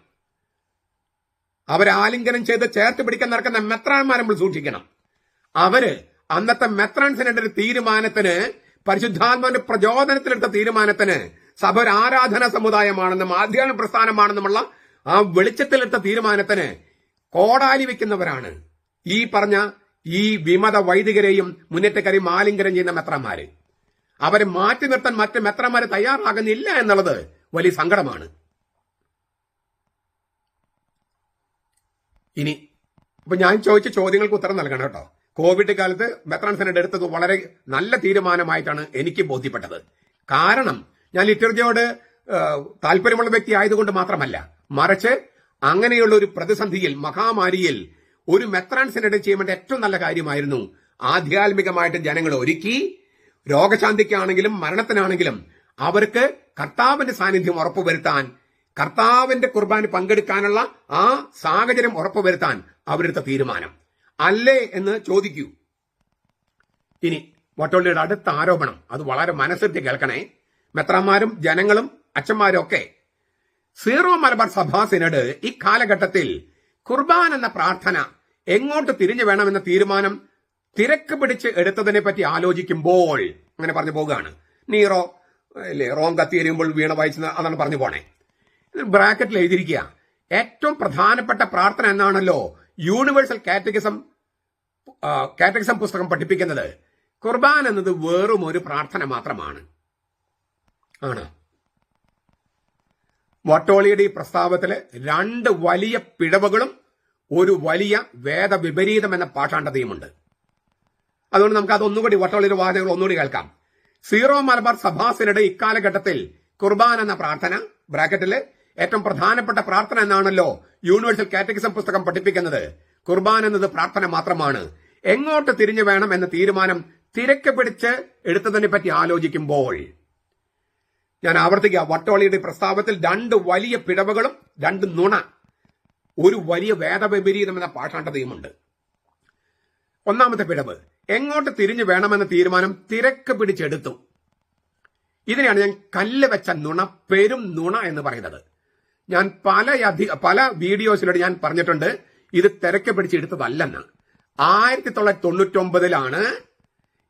അവരെ ആലിംഗനം ചെയ്ത് ചേർത്ത് പിടിക്കാൻ നടക്കുന്ന മെത്രാന്മാരെ നമ്മൾ സൂക്ഷിക്കണം. അവര് അന്നത്തെ മെത്രാൻസിന്റെ ഒരു തീരുമാനത്തിന്, പരിശുദ്ധാത്മാവിന്റെ പ്രചോദനത്തിലെടുത്ത തീരുമാനത്തിന്, സഭ ഒരു ആരാധനാ സമുദായമാണെന്നും ആധ്യാത്മിക പ്രസ്ഥാനമാണെന്നുമുള്ള ആ വെളിച്ചത്തിലെടുത്ത തീരുമാനത്തിന് കോടാലി വെക്കുന്നവരാണ് ഈ പറഞ്ഞ ഈ വിമത വൈദികരെയും മുന്നേറ്റക്കാരെയും ആലിംഗനം ചെയ്യുന്ന മെത്രാന്മാര്. അവരെ മാറ്റി നിർത്താൻ മറ്റ് മെത്രാന്മാരെ തയ്യാറാകുന്നില്ല എന്നുള്ളത് വലിയ സങ്കടമാണ്. ഇനി ഇപ്പൊ ഞാൻ ചോദിച്ച ചോദ്യങ്ങൾക്ക് ഉത്തരം നൽകണം കേട്ടോ. കോവിഡ് കാലത്ത് മെത്രാൻസിനോട് എടുത്തത് വളരെ നല്ല തീരുമാനമായിട്ടാണ് എനിക്ക് ബോധ്യപ്പെട്ടത്. കാരണം ഞാൻ ലിറ്റർജിയോട് താല്പര്യമുള്ള വ്യക്തി ആയതുകൊണ്ട് മാത്രമല്ല, മറിച്ച് അങ്ങനെയുള്ള ഒരു പ്രതിസന്ധിയിൽ, മഹാമാരിയിൽ ഒരു മെത്രാൻസിനിടെ ചെയ്യേണ്ട ഏറ്റവും നല്ല കാര്യമായിരുന്നു ആധ്യാത്മികമായിട്ട് ജനങ്ങളെ ഒരുക്കി രോഗശാന്തിക്കാണെങ്കിലും മരണത്തിനാണെങ്കിലും അവർക്ക് കർത്താവിന്റെ സാന്നിധ്യം ഉറപ്പുവരുത്താൻ, കർത്താവിന്റെ കുർബാന പങ്കെടുക്കാനുള്ള ആ സാഹചര്യം ഉറപ്പുവരുത്താൻ അവരെടുത്ത തീരുമാനം അല്ലേ എന്ന് ചോദിക്കൂ. ഇനി വട്ടോളിയുടെ അടുത്ത ആരോപണം, അത് വളരെ മനസ്സിരുത്തി കേൾക്കണേ. മെത്രാന്മാരും ജനങ്ങളും അച്ഛന്മാരും ഒക്കെ സീറോ മലബാർ സഭാ സിനഡ് ഇക്കാലഘട്ടത്തിൽ കുർബാൻ എന്ന പ്രാർത്ഥന എങ്ങോട്ട് തിരിഞ്ഞു വേണമെന്ന തീരുമാനം തിരക്ക് പിടിച്ച് എടുത്തതിനെ പറ്റി ആലോചിക്കുമ്പോൾ അങ്ങനെ പറഞ്ഞു പോകുകയാണ്. നീറോ റോം കത്തിയെറിയുമ്പോൾ വീണ വായിച്ചത് അതാണ് പറഞ്ഞു പോണേ. ബ്രാക്കറ്റിൽ എഴുതിയിരിക്കുക, ഏറ്റവും പ്രധാനപ്പെട്ട പ്രാർത്ഥന എന്നാണല്ലോ യൂണിവേഴ്സൽ കാറ്റഗിസം പുസ്തകം പഠിപ്പിക്കുന്നത്. കുർബാന എന്നത് വെറും ഒരു പ്രാർത്ഥന മാത്രമാണ്. ആണ്. വട്ടോളിയുടെ ഈ പ്രസ്താവത്തില് 2 വലിയ പിഴവുകളും ഒരു വലിയ വേദവിപരീതം എന്ന പാഷാണ്ഡതയുമുണ്ട്. അതുകൊണ്ട് നമുക്ക് അതൊന്നുകൂടി വട്ടോളിയുടെ വാചകങ്ങൾ ഒന്നുകൂടി കേൾക്കാം. സീറോ മലബാർ സഭാസിനുടെ ഇക്കാലഘട്ടത്തിൽ കുർബാന എന്ന പ്രാർത്ഥന ബ്രാക്കറ്റില് ഏറ്റവും പ്രധാനപ്പെട്ട പ്രാർത്ഥന എന്നാണല്ലോ യൂണിവേഴ്സൽ കാറ്റഗിസം പുസ്തകം പഠിപ്പിക്കുന്നത്. കുർബാന എന്നത് പ്രാർത്ഥന മാത്രമാണ്. എങ്ങോട്ട് തിരിഞ്ഞു വേണം എന്ന തീരുമാനം തിരക്ക് പിടിച്ച് എടുത്തതിനെ പറ്റി ആലോചിക്കുമ്പോൾ ഞാൻ ആവർത്തിക്കുക, വട്ടോളിയുടെ പ്രസ്താവത്തിൽ 2 വലിയ പിഴവുകളും 2 നുണ, ഒരു വലിയ വേദവിപരീതം എന്ന പാഷാണ്ഡതയുമുണ്ട്. ഒന്നാമത്തെ പിഴവ്, എങ്ങോട്ട് തിരിഞ്ഞു വേണമെന്ന തീരുമാനം തിരക്ക് പിടിച്ചെടുത്തു. ഇതിനെയാണ് ഞാൻ കല്ല് വെച്ച നുണ, പെരും നുണ എന്ന് പറയുന്നത്. ഞാൻ പല വീഡിയോസിലൂടെ ഞാൻ പറഞ്ഞിട്ടുണ്ട്, ഇത് തിരക്ക് പിടിച്ചെടുത്തതല്ലെന്ന്. 1999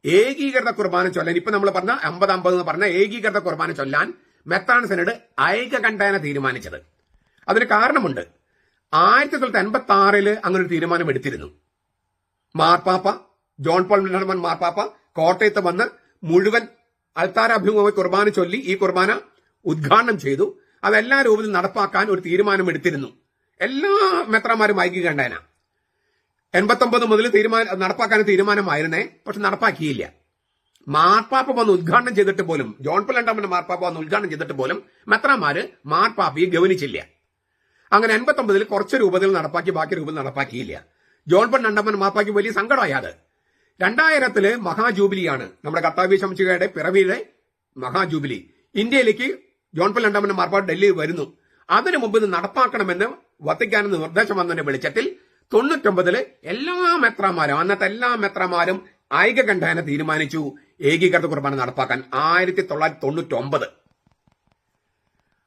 ഏകീകൃത കുർബാന ചൊല്ലാൻ, ഇപ്പൊ നമ്മൾ പറഞ്ഞ 50-50 എന്ന് പറഞ്ഞ ഏകീകൃത കുർബാന ചൊല്ലാൻ മെത്രാൻ സിനഡ് ഐകകണ്ഠേന തീരുമാനിച്ചത്. അതിന് കാരണമുണ്ട്. 1986 അങ്ങനെ ഒരു തീരുമാനം എടുത്തിരുന്നു. മാർപ്പാപ്പ ജോൺ പോൾ രണ്ടാമൻ മാർപ്പാപ്പ കോട്ടയത്ത് വന്ന് മുഴുവൻ അൾത്താരാഭിമുഖമായി കുർബാന ചൊല്ലി ഈ കുർബാന ഉദ്ഘാടനം ചെയ്തു. അതെല്ലാ രൂപത്തിൽ നടപ്പാക്കാൻ ഒരു തീരുമാനം എടുത്തിരുന്നു. എല്ലാ മെത്രാന്മാരും ഐകകണ്ഠേന 89 മുതൽ നടപ്പാക്കാൻ തീരുമാനമായിരുന്നേ, പക്ഷെ നടപ്പാക്കിയില്ല. മാർപ്പാപ്പ വന്ന് ഉദ്ഘാടനം ചെയ്തിട്ട് പോലും, ജോൺ പോൾ രണ്ടാമൻ മാർപ്പാപ്പ വന്ന് ഉദ്ഘാടനം ചെയ്തിട്ട് പോലും മെത്രാന്മാര് മാർപ്പാപ്പയെ ഗവനിച്ചില്ല. അങ്ങനെ 89 കുറച്ച് രൂപത്തിൽ നടപ്പാക്കി, ബാക്കി രൂപത്തിൽ നടപ്പാക്കിയില്ല. ജോൺ പോൾ രണ്ടാമൻ മാർപ്പാക്ക് വലിയ സങ്കടമായി. അത് 2000 മഹാജൂബിലിയാണ്, നമ്മുടെ കർത്താവ് ശംശികയുടെ പിറവിയുടെ മഹാജൂബിലി. ഇന്ത്യയിലേക്ക് ജോൺ പോൾ രണ്ടാമൻ മാർപ്പാപ്പ ഡൽഹിയിൽ വരുന്നു. അതിനു മുമ്പ് ഇത് നടപ്പാക്കണമെന്ന് വത്തിക്കാനെന്ന് നിർദ്ദേശം വന്നതിന്റെ വെളിച്ചത്തിൽ 99 എല്ലാ മെത്രാന്മാരും, അന്നത്തെ എല്ലാ മെത്രാന്മാരും ഐകകണ്ഠേന തീരുമാനിച്ചു ഏകീകൃത കുർബാന നടപ്പാക്കാൻ. 1999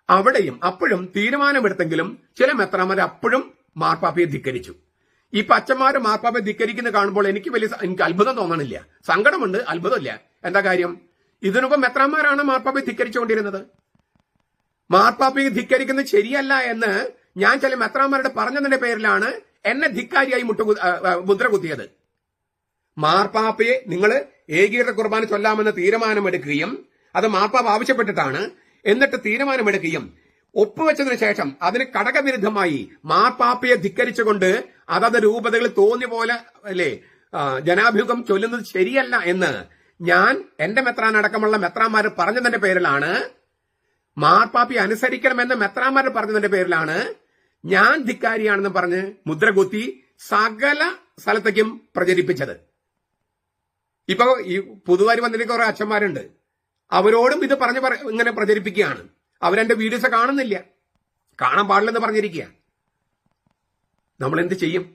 അവിടെയും അപ്പോഴും തീരുമാനമെടുത്തെങ്കിലും ചില മെത്രാന്മാർ അപ്പോഴും മാർപ്പാപ്പയെ ധിക്കരിച്ചു. ഈ പച്ചന്മാര് മാർപ്പാപ്പയെ ധിക്കരിക്കുന്ന കാണുമ്പോൾ എനിക്ക് അത്ഭുതം തോന്നണില്ല. സങ്കടമുണ്ട്, അത്ഭുതമില്ല. എന്താ കാര്യം? ഇതിനുമ്പ് മെത്രാന്മാരാണ് മാർപ്പാപ്പയെ ധിക്കരിച്ചുകൊണ്ടിരുന്നത്. മാർപ്പാപ്പയെ ധിക്കരിക്കുന്നത് ശരിയല്ല എന്ന് ഞാൻ ചില മെത്രാന്മാരുടെ പറഞ്ഞതിന്റെ പേരിലാണ് എന്നെ ധിക്കാരിയായി മുദ്ര കുത്തിയത്. മാർപ്പാപ്പയെ നിങ്ങൾ ഏകീകൃത കുർബാന ചൊല്ലാമെന്ന് തീരുമാനമെടുക്കുകയും അത് മാർപ്പാപ്പ ആവശ്യപ്പെട്ടിട്ടാണ്, എന്നിട്ട് തീരുമാനമെടുക്കുകയും ഒപ്പുവെച്ചതിനു ശേഷം അതിന് കടകവിരുദ്ധമായി മാർപ്പാപ്പയെ ധിക്കരിച്ചുകൊണ്ട് അതത് രൂപതകളിൽ തോന്നിയ പോലെ അല്ലേ ജനാഭിമുഖം ചൊല്ലുന്നത് ശരിയല്ല എന്ന് ഞാൻ എന്റെ മെത്രാനടക്കമുള്ള മെത്രാന്മാർ പറഞ്ഞതിന്റെ പേരിലാണ്, മാർപ്പാപ്പയെ അനുസരിക്കണമെന്ന് മെത്രാന്മാർ പറഞ്ഞതിന്റെ പേരിലാണ് ഞാൻ ധിക്കാരിയാണെന്ന് പറഞ്ഞ് മുദ്രകുത്തി സകല സ്ഥലത്തേക്കും പ്രചരിപ്പിച്ചത്. ഇപ്പൊ ഈ പുതുവാരി വന്നിട്ട് കുറെ അച്ഛന്മാരുണ്ട്, അവരോടും ഇത് ഇങ്ങനെ പ്രചരിപ്പിക്കുകയാണ്. അവരെന്റെ വീഡിയോസ് കാണുന്നില്ല, കാണാൻ പാടില്ലെന്ന് പറഞ്ഞിരിക്കുക. നമ്മൾ എന്ത് ചെയ്യും?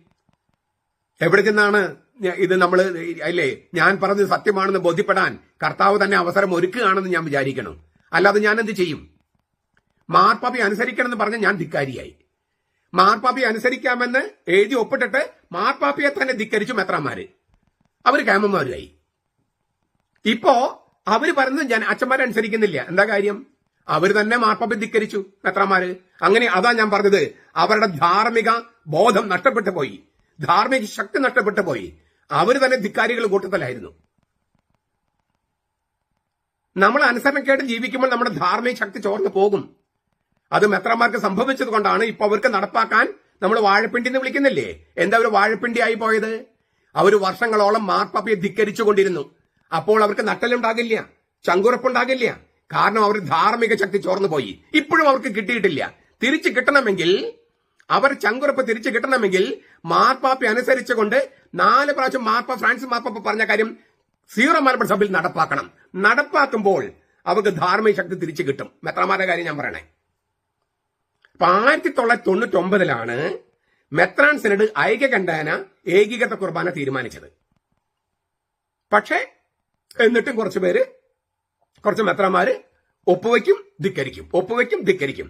എവിടെ ചെന്നാണ് ഇത് നമ്മൾ അല്ലേ ഞാൻ പറഞ്ഞത് സത്യമാണെന്ന് ബോധ്യപ്പെടാൻ കർത്താവ് തന്നെ അവസരം ഒരുക്കുകയാണെന്ന് ഞാൻ വിചാരിക്കണം. അല്ലാതെ ഞാൻ എന്ത് ചെയ്യും? മാർപ്പാപ്പയെ അനുസരിക്കണമെന്ന് പറഞ്ഞ് ഞാൻ ധിക്കാരിയായി. മാർപ്പാപ്പയെ അനുസരിക്കാമെന്ന് എഴുതി ഒപ്പിട്ടിട്ട് മാർപ്പാപ്പയെ തന്നെ ധിക്കരിച്ചു മെത്രാന്മാര്. അവര് കാമന്മാരുമായി. ഇപ്പോ അവര് പറയുന്നത് ഞാൻ അച്ഛന്മാരെ അനുസരിക്കുന്നില്ല. എന്താ കാര്യം? അവര് തന്നെ മാർപ്പാപ്പയെ ധിക്കരിച്ചു മെത്രാന്മാര്. അങ്ങനെ അതാ ഞാൻ പറഞ്ഞത്, അവരുടെ ധാർമ്മിക ബോധം നഷ്ടപ്പെട്ടു പോയി, ധാർമ്മിക ശക്തി നഷ്ടപ്പെട്ടു പോയി. അവര് തന്നെ ധിക്കാരികൾ കൂട്ടത്തിലായിരുന്നു. നമ്മൾ അനുസരണക്കേട്ട് ജീവിക്കുമ്പോൾ നമ്മുടെ ധാർമ്മിക ശക്തി ചോർന്നു പോകും. അത് മെത്രാന്മാർക്ക് സംഭവിച്ചത് കൊണ്ടാണ് ഇപ്പൊ അവർക്ക് നടപ്പാക്കാൻ നമ്മൾ വാഴപ്പിണ്ടി എന്ന് വിളിക്കുന്നില്ലേ. എന്താ അവർ വാഴപ്പിണ്ടി ആയി പോയത്? അവർ വർഷങ്ങളോളം മാർപ്പാപ്പയെ ധിക്കരിച്ചുകൊണ്ടിരുന്നു. അപ്പോൾ അവർക്ക് നട്ടലുണ്ടാകില്ല, ചങ്കുറപ്പുണ്ടാകില്ല. കാരണം അവർ ധാർമ്മിക ശക്തി ചോർന്നു പോയി. ഇപ്പോഴും അവർക്ക് കിട്ടിയിട്ടില്ല. തിരിച്ചു കിട്ടണമെങ്കിൽ, അവർ ചങ്കുറപ്പ് തിരിച്ചു കിട്ടണമെങ്കിൽ മാർപ്പാപ്പയെ അനുസരിച്ചുകൊണ്ട് 4 പ്രാവശ്യം ഫ്രാൻസിസ് മാർപ്പാപ്പ പറഞ്ഞ കാര്യം സീറോ മലബാർ സഭയിൽ നടപ്പാക്കണം. നടപ്പാക്കുമ്പോൾ അവർക്ക് ധാർമ്മിക ശക്തി തിരിച്ചു കിട്ടും. മെത്രാന്മാരുടെ കാര്യം ഞാൻ പറയണേ. 1999 മെത്രാൻ സിനഡ് ഐകകണ്ഠേന ഏകീകൃത കുർബാന തീരുമാനിച്ചത്. പക്ഷേ എന്നിട്ടും കുറച്ച് മെത്രാന്മാര് ഒപ്പുവയ്ക്കും ധിക്കരിക്കും, ഒപ്പുവയ്ക്കും ധിക്കരിക്കും.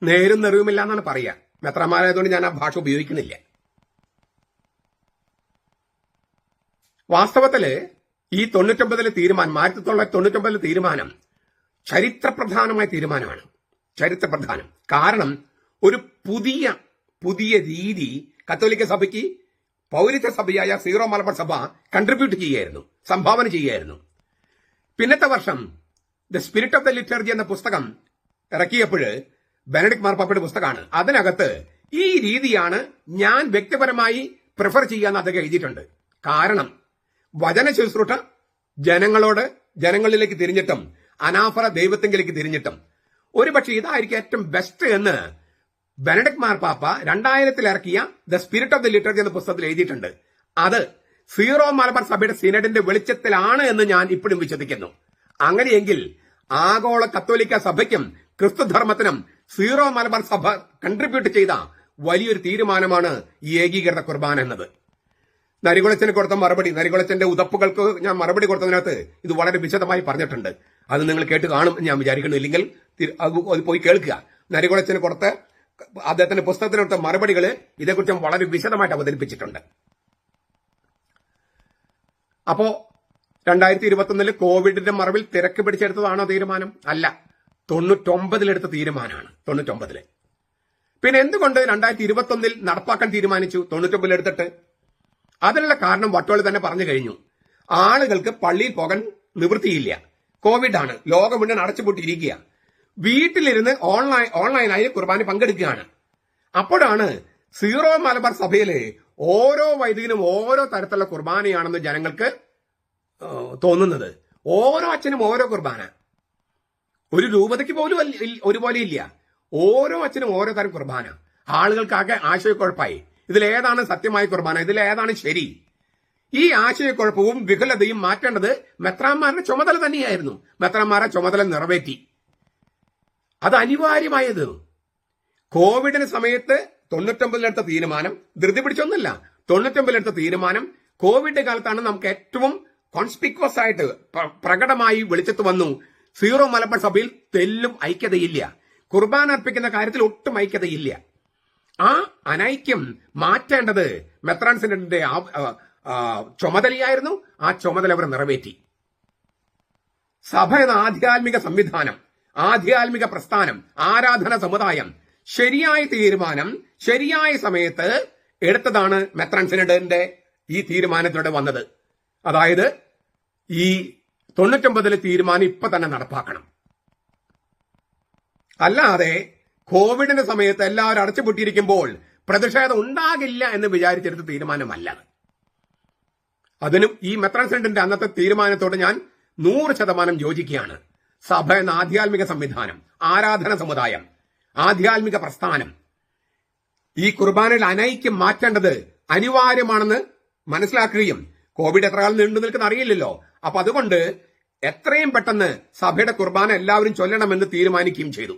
നേരും നെറിവുമില്ല എന്നാണ് പറയുക. മെത്രാന്മാരായതുകൊണ്ട് ഞാൻ ആ ഭാഷ ഉപയോഗിക്കുന്നില്ല. വാസ്തവത്തില് ഈ 1999 തീരുമാനം, 1999 തീരുമാനം ചരിത്രപ്രധാനമായ തീരുമാനമാണ്. ചരിത്രപ്രധാനം. കാരണം ഒരു പുതിയ രീതി കത്തോലിക്ക സഭയ്ക്ക് പൗരത്വ സഭയായ സീറോ മലബാർ സഭ കൺട്രിബ്യൂട്ട് ചെയ്യുകയായിരുന്നു, സംഭാവന ചെയ്യുകയായിരുന്നു. പിന്നത്തെ വർഷം the spirit of the liturgy എന്ന പുസ്തകം ഇറക്കിയപ്പോൾ, ബെനഡിക്ട് മാർപ്പാപ്പയുടെ പുസ്തകമാണ്, അതിനകത്ത് ഈ രീതിയാണ് ഞാൻ വ്യക്തിപരമായി പ്രിഫർ ചെയ്യാന്ന് അദ്ദേഹം എഴുതിയിട്ടുണ്ട്. കാരണം വചന ശുശ്രൂഷ ജനങ്ങളിലേക്ക് തിരിഞ്ഞിട്ടും അനാഫറ ദൈവത്തെങ്കിലേക്ക് തിരിഞ്ഞിട്ടും ഒരുപക്ഷെ ഇതായിരിക്കും ഏറ്റവും ബെസ്റ്റ് എന്ന് ബെനഡിക്ട് മാർപ്പാപ്പ 2000 ഇറക്കിയ the spirit of the liturgy എന്ന പുസ്തകത്തിൽ എഴുതിയിട്ടുണ്ട്. അത് സീറോ മലബാർ സഭയുടെ സിനഡിന്റെ വെളിച്ചത്തിലാണ് എന്ന് ഞാൻ ഇപ്പോഴും വിശ്വസിക്കുന്നു. അങ്ങനെയെങ്കിൽ ആഗോള കത്തോലിക്ക സഭയ്ക്കും ക്രിസ്തുധർമ്മത്തിനും സീറോ മലബാർ സഭ കൺട്രിബ്യൂട്ട് ചെയ്ത വലിയൊരു തീരുമാനമാണ് ഈ ഏകീകൃത കുർബാന എന്നത്. നരികുളച്ചന് കൊടുത്ത മറുപടി, നരികുളച്ചന്റെ ഉതപ്പുകൾക്ക് ഞാൻ മറുപടി കൊടുത്തതിനകത്ത് ഇത് വളരെ വിശദമായി പറഞ്ഞിട്ടുണ്ട്. അത് നിങ്ങൾ കേട്ട് കാണും ഞാൻ വിചാരിക്കുന്നു. ഇല്ലെങ്കിൽ അത് പോയി കേൾക്കുക. നരികുളച്ചന് കൊടുത്ത അദ്ദേഹത്തിന്റെ പുസ്തകത്തിനടുത്ത മറുപടികൾ ഇതേക്കുറിച്ച് വളരെ വിശദമായിട്ട് അവതരിപ്പിച്ചിട്ടുണ്ട്. അപ്പോ 2021 കോവിഡിന്റെ മറവിൽ തിരക്ക് പിടിച്ചെടുത്തതാണോ തീരുമാനം? അല്ല, 99 എടുത്ത തീരുമാനമാണ്. 99. പിന്നെ എന്തുകൊണ്ട് 2021 നടപ്പാക്കാൻ തീരുമാനിച്ചു 99 എടുത്തിട്ട്? അതിനുള്ള കാരണം വട്ടോളി തന്നെ പറഞ്ഞു കഴിഞ്ഞു. ആളുകൾക്ക് പള്ളിയിൽ പോകാൻ നിവൃത്തിയില്ല, കോവിഡ് ആണ്, ലോകം മുഴുവൻ അടച്ചുപൂട്ടിയിരിക്കുക, വീട്ടിലിരുന്ന് ഓൺലൈനായി കുർബാന പങ്കെടുക്കുകയാണ്. അപ്പോഴാണ് സീറോ മലബാർ സഭയില് ഓരോ വൈദികനും ഓരോ തരത്തിലുള്ള കുർബാനയാണെന്ന് ജനങ്ങൾക്ക് തോന്നുന്നത്. ഓരോ അച്ഛനും ഓരോ കുർബാന, ഒരു രൂപതയ്ക്ക് പോലും ഒരുപോലെ ഇല്ല. ഓരോ അച്ഛനും ഓരോ തരം കുർബാന. ആളുകൾക്കാകെ ആശയക്കുഴപ്പമായി. ഇതിലേതാണ് സത്യമായ കുർബാന, ഇതിലേതാണ് ശരി? ഈ ആശയക്കുഴപ്പവും വികലതയും മാറ്റേണ്ടത് മെത്രാന്മാരുടെ ചുമതല തന്നെയായിരുന്നു. മെത്രാന്മാരുടെ ചുമതല നിറവേറ്റി. അത് അനിവാര്യമായത് കോവിഡിന് സമയത്ത് 99 എടുത്ത തീരുമാനം ധൃതി പിടിച്ചൊന്നല്ല. 99 എടുത്ത തീരുമാനം കോവിഡ് കാലത്താണ് നമുക്ക് ഏറ്റവും കോൺസ്പിക്വസ് ആയിട്ട് പ്രകടമായി വെളിച്ചത്ത് വന്നു. സീറോ മലബാർ സഭയിൽ തെല്ലും ഐക്യതയില്ല, കുർബാന അർപ്പിക്കുന്ന കാര്യത്തിൽ ഒട്ടും ഐക്യതയില്ല. ആ അനൈക്യം മാറ്റേണ്ടത് മെത്രാൻ സിനഡിന്റെ ചുമതലയായിരുന്നു. ആ ചുമതല അവർ നിറവേറ്റി. സഭ എന്ന ആധ്യാത്മിക സംവിധാനം, ആധ്യാത്മിക പ്രസ്ഥാനം, ആരാധന സമുദായം ശരിയായ തീരുമാനം ശരിയായ സമയത്ത് എടുത്തതാണ് മെത്രാൻ സിനഡിന്റെ ഈ തീരുമാനത്തിലൂടെ വന്നത്. അതായത് ഈ 99 തീരുമാനം ഇപ്പൊ തന്നെ നടപ്പാക്കണം. അല്ലാതെ കോവിഡിന്റെ സമയത്ത് എല്ലാവരും അടച്ചുപൂട്ടിയിരിക്കുമ്പോൾ പ്രതിഷേധം ഉണ്ടാകില്ല എന്ന് വിചാരിച്ചെടുത്ത തീരുമാനമല്ല. അതിനും ഈ മെത്രാൻ സിനഡിന്റെ അന്നത്തെ തീരുമാനത്തോട് ഞാൻ 100% യോജിക്കുകയാണ്. സഭ എന്ന ആധ്യാത്മിക സംവിധാനം, ആരാധന സമുദായം, ആധ്യാത്മിക പ്രസ്ഥാനം, ഈ കുർബാനയിൽ അനൈക്യം മാറ്റേണ്ടത് അനിവാര്യമാണെന്ന് മനസ്സിലാക്കുകയും, കോവിഡ് എത്ര കാലം നീണ്ടു നിൽക്കുന്ന അറിയില്ലല്ലോ, അപ്പൊ അതുകൊണ്ട് എത്രയും പെട്ടെന്ന് സഭയുടെ കുർബാന എല്ലാവരും ചൊല്ലണമെന്ന് തീരുമാനിക്കുകയും ചെയ്തു.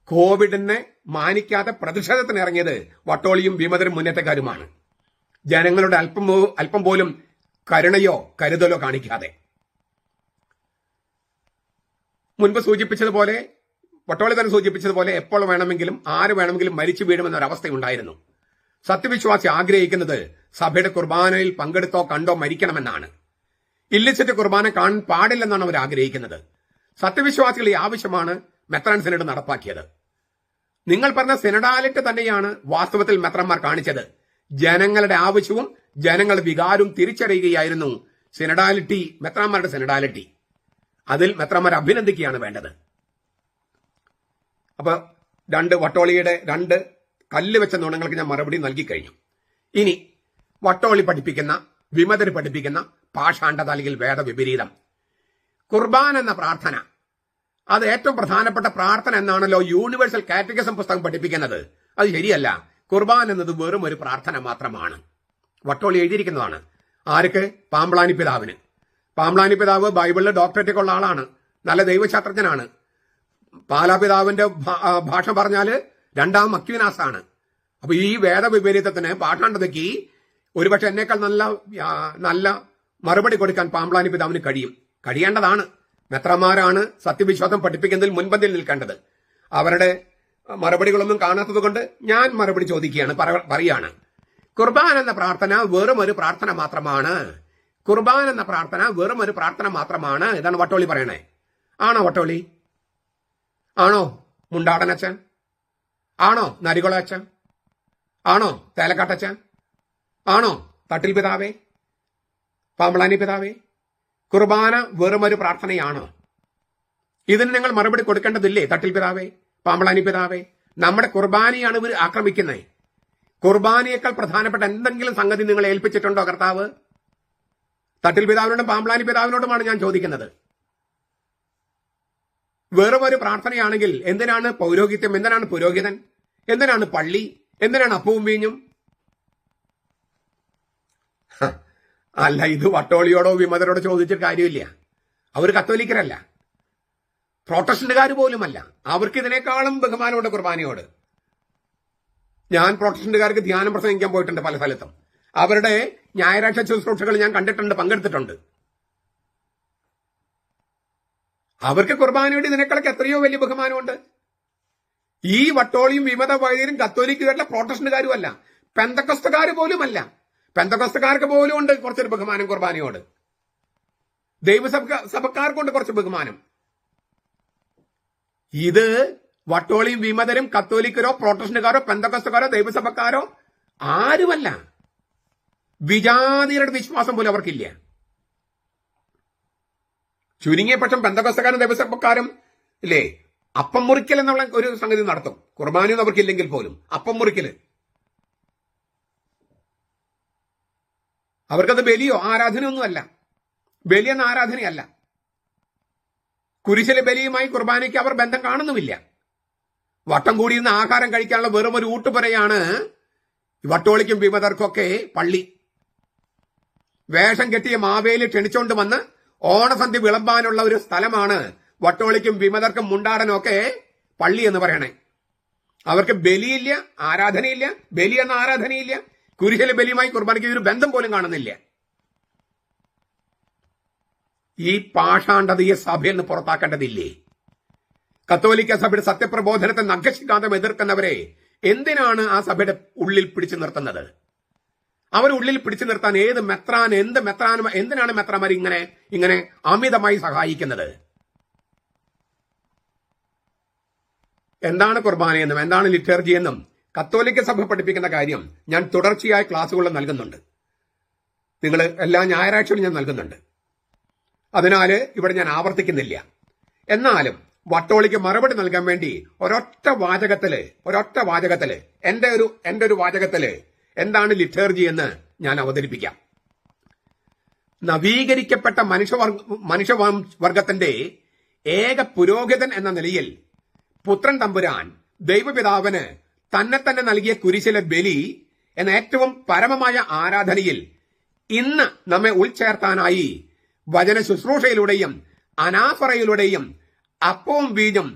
കോവിഡിനെ മാനിക്കാതെ പ്രതിഷേധത്തിന് ഇറങ്ങിയത് വട്ടോളിയും വിമതരും മുന്നേറ്റക്കാരുമാണ്. ജനങ്ങളുടെ അല്പം പോലും കരുണയോ കരുതലോ കാണിക്കാതെ. മുൻപ് സൂചിപ്പിച്ചതുപോലെ, വട്ടോളി തന്നെ സൂചിപ്പിച്ചതുപോലെ, എപ്പോൾ വേണമെങ്കിലും ആര് വേണമെങ്കിലും മരിച്ചു വീഴുമെന്നൊരവസ്ഥയുണ്ടായിരുന്നു. സത്യവിശ്വാസി ആഗ്രഹിക്കുന്നത് സഭയുടെ കുർബാനയിൽ പങ്കെടുത്തോ കണ്ടോ മരിക്കണമെന്നാണ്. ഇല്ലിസിറ്റ് കുർബാന കാണാൻ പാടില്ലെന്നാണ് അവർ ആഗ്രഹിക്കുന്നത്. സത്യവിശ്വാസികൾ ഈ ആവശ്യമാണ് മെത്രാൻ സിനഡ് നടപ്പാക്കിയത്. നിങ്ങൾ പറഞ്ഞ സിനഡാലിറ്റി തന്നെയാണ് വാസ്തവത്തിൽ മെത്രാന്മാർ കാണിച്ചത്. ജനങ്ങളുടെ ആവശ്യവും ജനങ്ങളുടെ വികാരവും തിരിച്ചറിയുകയായിരുന്നു സിനഡാലിറ്റി, മെത്രാന്മാരുടെ സിനഡാലിറ്റി. അതിൽ മെത്രാന്മാരെ അഭിനന്ദിക്കുകയാണ് വേണ്ടത്. അപ്പൊ വട്ടോളിയുടെ 2 കല്ല് വെച്ച നുണങ്ങൾക്ക് ഞാൻ മറുപടി നൽകി കഴിഞ്ഞു. ഇനി വട്ടോളി പഠിപ്പിക്കുന്ന, വിമതര് പഠിപ്പിക്കുന്ന പാഷാണ്ഡത അല്ലെങ്കിൽ വേദവിപരീതം. കുർബാന എന്ന പ്രാർത്ഥന, അത് ഏറ്റവും പ്രധാനപ്പെട്ട പ്രാർത്ഥന എന്നാണല്ലോ യൂണിവേഴ്സൽ കാറ്റഗിസം പുസ്തകം പഠിപ്പിക്കുന്നത്. അത് ശരിയല്ല. കുർബാന എന്നത് വെറും ഒരു പ്രാർത്ഥന മാത്രമാണ്. വട്ടോളി എഴുതിയിരിക്കുന്നതാണ്. ആർക്ക്? പാമ്പ്ളാനി പിതാവിന്. പാമ്പ്ളാനി പിതാവ് ബൈബിളിൽ ഡോക്ടറേറ്റ് ഉള്ള ആളാണ്, നല്ല ദൈവശാസ്ത്രജ്ഞനാണ്. പാലാപിതാവിന്റെ ഭാഷ പറഞ്ഞാല് 2ാം അക്വിനാസാണ്. അപ്പൊ ഈ വേദവിപരീതത്തിന്, പാഷാണ്ഡതയ്ക്ക് ഒരുപക്ഷെ എന്നേക്കാൾ നല്ല മറുപടി കൊടുക്കാൻ പാമ്പ്ളാനി പിതാവിന് കഴിയേണ്ടതാണ്. മെത്രാന്മാരാണ് സത്യവിശ്വാസം പഠിപ്പിക്കുന്നതിൽ മുൻപന്തിയിൽ നിൽക്കേണ്ടത്. അവരുടെ മറുപടികളൊന്നും കാണാത്തത് കൊണ്ട് ഞാൻ മറുപടി ചോദിക്കുകയാണ്, പറയാണ്. കുർബാന എന്ന പ്രാർത്ഥന വെറും ഒരു പ്രാർത്ഥന മാത്രമാണ്. കുർബാന എന്ന പ്രാർത്ഥന വെറും ഒരു പ്രാർത്ഥന മാത്രമാണ്. ഇതാണ് വട്ടോളി പറയണേ. ആണോ വട്ടോളി? ആണോ മുണ്ടാടനച്ഛൻ? ആണോ നരികുള അച്ഛൻ? ആണോ തേലക്കാട്ടച്ഛൻ? ആണോ തട്ടിൽ പിതാവേ, പാമ്പളാനി പിതാവേ? കുർബാന വെറുമൊരു പ്രാർത്ഥനയാണോ? ഇതിന് നിങ്ങൾ മറുപടി കൊടുക്കേണ്ടതില്ലേ തട്ടിൽ പിതാവേ, പാമ്പളാനി പിതാവേ? നമ്മുടെ കുർബാനയാണ് ഇവർ ആക്രമിക്കുന്നത്. കുർബാനയേക്കാൾ പ്രധാനപ്പെട്ട എന്തെങ്കിലും സംഗതി നിങ്ങളെ ഏൽപ്പിച്ചിട്ടുണ്ടോ കർത്താവ്? തട്ടിൽ പിതാവിനോടും പാമ്പളാനി പിതാവിനോടുമാണ് ഞാൻ ചോദിക്കുന്നത്. വെറും ഒരു പ്രാർത്ഥനയാണെങ്കിൽ എന്തിനാണ് പൗരോഹിത്യം? എന്തിനാണ് പുരോഹിതൻ? എന്തിനാണ് പള്ളി? എന്തിനാണ് അപ്പവും വീഞ്ഞും? അല്ല, ഇത് വട്ടോളിയോടോ വിമതരോടോ ചോദിച്ചിട്ട് കാര്യമില്ല. അവർ കത്തോലിക്കരല്ല, പ്രൊട്ടസ്റ്റന്റുകാർ പോലുമല്ല. അവർക്ക് ഇതിനേക്കാളും ബഹുമാനമുണ്ട് കുർബാനയോട്. ഞാൻ പ്രൊട്ടസ്റ്റന്റുകാർക്ക് ധ്യാനം പ്രസംഗിക്കാൻ പോയിട്ടുണ്ട് പല സ്ഥലത്തും. അവരുടെ ഞായറാഴ്ച ശുശ്രൂഷകൾ ഞാൻ കണ്ടിട്ടുണ്ട്, പങ്കെടുത്തിട്ടുണ്ട്. അവർക്ക് കുർബാനയോട് ഇതിനേക്കാളൊക്കെ എത്രയോ വലിയ ബഹുമാനമുണ്ട്. ഈ വട്ടോളിയും വിമത വൈദ്യരും കത്തോലിക്കുകാരല്ല, പ്രൊട്ടസ്റ്റന്റുകാരും അല്ല, പെന്തക്കോസ്തക്കാർ പോലുമല്ല. പെന്തക്കോസ്തക്കാർക്ക് പോലും ഉണ്ട് കുറച്ചൊരു ബഹുമാനം കുർബാനയോട്. ദൈവസഭക്കാർക്കുണ്ട് കുറച്ച് ബഹുമാനം. ഇത് വട്ടോളിയും വിമതരും കത്തോലിക്കരോ പ്രൊട്ടസ്റ്റന്റുകാരോ പെന്തക്കോസ്തക്കാരോ ദൈവസഭക്കാരോ ആരുമല്ല. വിജാതിയുടെ വിശ്വാസം പോലും അവർക്കില്ല. ചുരുങ്ങിയ പക്ഷം പെന്തക്കോസ്തക്കാരും ദൈവസഭക്കാരും ഇല്ലേ അപ്പം മുറിക്കൽ എന്നുള്ള ഒരു സംഗതി നടത്തും. കുർബാനയൊന്നും അവർക്കില്ലെങ്കിൽ പോലും അപ്പം മുറിക്കല്. അവർക്കത് ബലിയോ ആരാധനയൊന്നുമല്ല. ബലി എന്ന ആരാധനയല്ല. കുരിശിലെ ബലിയുമായി കുർബാനയ്ക്ക് അവർ ബന്ധം കാണുന്നുമില്ല. വട്ടം കൂടിയിരുന്ന ആഹാരം കഴിക്കാനുള്ള വെറും ഒരു ഊട്ടുപുരയാണ് വട്ടോളിക്കും വിമതർക്കൊക്കെ പള്ളി. വേഷം കെട്ടിയ മാവേലി ക്ഷണിച്ചുകൊണ്ട് വന്ന് ഓണസന്ധ്യ വിളമ്പാനുള്ള ഒരു സ്ഥലമാണ് വട്ടോളിക്കും വിമതർക്കും മുണ്ടാടനും ഒക്കെ പള്ളി എന്ന് പറയണേ. അവർക്ക് ബലിയില്ല, ആരാധനയില്ല. ബലി എന്ന ആരാധനയില്ല. കുരിശിലെ ബലിയുമായി കുർബാനയ്ക്ക് ഒരു ബന്ധം പോലും കാണുന്നില്ല. ഈ പാഷാണ്ഡതയെ സഭയിൽ നിന്ന് പുറത്താക്കേണ്ടതില്ലേ? കത്തോലിക്ക സഭയുടെ സത്യപ്രബോധനത്തെ നഖശികാന്തം എതിർക്കുന്നവരെ എന്തിനാണ് ആ സഭയുടെ ഉള്ളിൽ പിടിച്ചു നിർത്തുന്നത്? അവരുള്ളിൽ പിടിച്ചു നിർത്താൻ എന്തിനാണ് മെത്രാന്മാർ ഇങ്ങനെ അമിതമായി സഹായിക്കുന്നത്? എന്താണ് കുർബാനയെന്നും എന്താണ് ലിറ്റർജി എന്നും കത്തോലിക്ക സഭ പഠിപ്പിക്കുന്ന കാര്യം ഞാൻ തുടർച്ചയായ ക്ലാസ്സുകളിൽ നൽകുന്നുണ്ട്. നിങ്ങൾ എല്ലാ ഞായറാഴ്ചയും ഞാൻ നൽകുന്നുണ്ട്. അതിനാൽ ഇവിടെ ഞാൻ ആവർത്തിക്കുന്നില്ല. എന്നാലും വട്ടോളിക്ക് മറുപടി നൽകാൻ വേണ്ടി ഒരൊറ്റ വാചകത്തില് എന്റെ ഒരു വാചകത്തില് എന്താണ് ലിറ്റർജി എന്ന് ഞാൻ അവതരിപ്പിക്കാം. നവീകരിക്കപ്പെട്ട മനുഷ്യവർഗത്തിന്റെ ഏക പുരോഹിതൻ എന്ന നിലയിൽ പുത്രൻ തമ്പുരാൻ ദൈവപിതാവിന് തന്നെ നൽകിയ കുരിശിലെ ബലി എന്ന ഏറ്റവും പരമമായ ആരാധനയിൽ ഇന്ന് നമ്മെ ഉൾച്ചേർത്താനായി വചന ശുശ്രൂഷയിലൂടെയും അനാഫറയിലൂടെയും അപ്പവും വീഞ്ഞും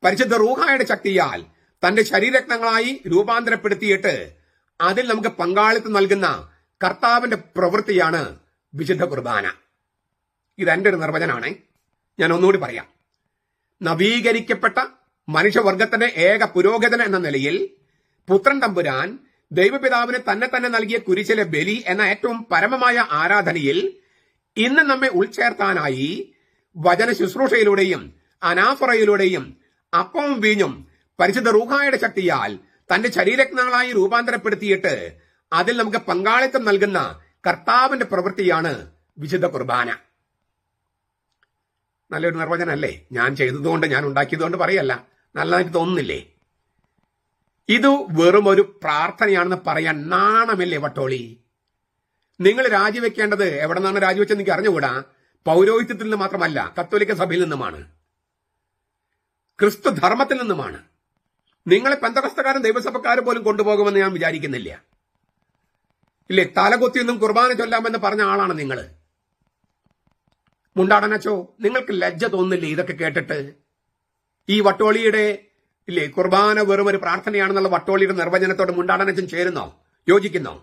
പരിശുദ്ധ റൂഹായുടെ ശക്തിയാൽ തന്റെ ശരീരരത്നങ്ങളായി രൂപാന്തരപ്പെടുത്തിയിട്ട് അതിൽ നമുക്ക് പങ്കാളിത്തം നൽകുന്ന കർത്താവിന്റെ പ്രവൃത്തിയാണ് വിശുദ്ധ കുർബാന. ഇതെന്റെ ഒരു നിർവചനമാണ്. ഞാൻ ഒന്നുകൂടി പറയാം. നവീകരിക്കപ്പെട്ട മനുഷ്യവർഗത്തിന്റെ ഏക പുരോഹിതൻ എന്ന നിലയിൽ പുത്രൻ തമ്പുരാൻ ദൈവപിതാവിന് തന്നെ നൽകിയ കുരിശിലെ ബലി എന്ന ഏറ്റവും പരമമായ ആരാധനയിൽ ഇന്ന് നമ്മെ ഉൾച്ചേർത്താനായി വചന ശുശ്രൂഷയിലൂടെയും അനാഫറയിലൂടെയും അപ്പവും വീഞ്ഞും പരിശുദ്ധ റൂഹായുടെ ശക്തിയാൽ തന്റെ ശരീരരത്നങ്ങളായി രൂപാന്തരപ്പെടുത്തിയിട്ട് അതിൽ നമുക്ക് പങ്കാളിത്തം നൽകുന്ന കർത്താവിന്റെ പ്രവൃത്തിയാണ് വിശുദ്ധ കുർബാന. നല്ലൊരു നിർവചനമല്ലേ? ഞാൻ ചെയ്തതുകൊണ്ട്, ഞാൻ ഉണ്ടാക്കിയതുകൊണ്ട് പറയല്ല. നല്ലതായിട്ട് തോന്നുന്നില്ലേ? ഇത് വെറും ഒരു പ്രാർത്ഥനയാണെന്ന് പറയാൻ നാണമല്ലേ വട്ടോളി? നിങ്ങൾ രാജിവെക്കേണ്ടത് എവിടെ നിന്നാണ് രാജിവെച്ചത് എനിക്ക് അറിഞ്ഞുകൂടാ. പൗരോഹിത്യത്തിൽ നിന്ന് മാത്രമല്ല, കത്തോലിക്ക സഭയിൽ നിന്നുമാണ്, ക്രിസ്തു ധർമ്മത്തിൽ നിന്നുമാണ്. നിങ്ങളെ പെന്തക്കോസ്തക്കാരും ദൈവസഭക്കാരും പോലും കൊണ്ടുപോകുമെന്ന് ഞാൻ വിചാരിക്കുന്നില്ല. ഇല്ലേ, തലകുത്തിയൊന്നും കുർബാന ചൊല്ലാമെന്ന് പറഞ്ഞ ആളാണ് നിങ്ങൾ. മുണ്ടാടനച്ചോ, നിങ്ങൾക്ക് ലജ്ജ തോന്നുന്നില്ലേ ഇതൊക്കെ കേട്ടിട്ട്? ഈ വട്ടോളിയുടെ കുർബാന വെറും ഒരു പ്രാർത്ഥനയാണെന്നുള്ള വട്ടോളിയുടെ നിർവചനത്തോട് മുണ്ടാടനച്ചൻ ചേരുന്നോ, യോജിക്കുന്നോ?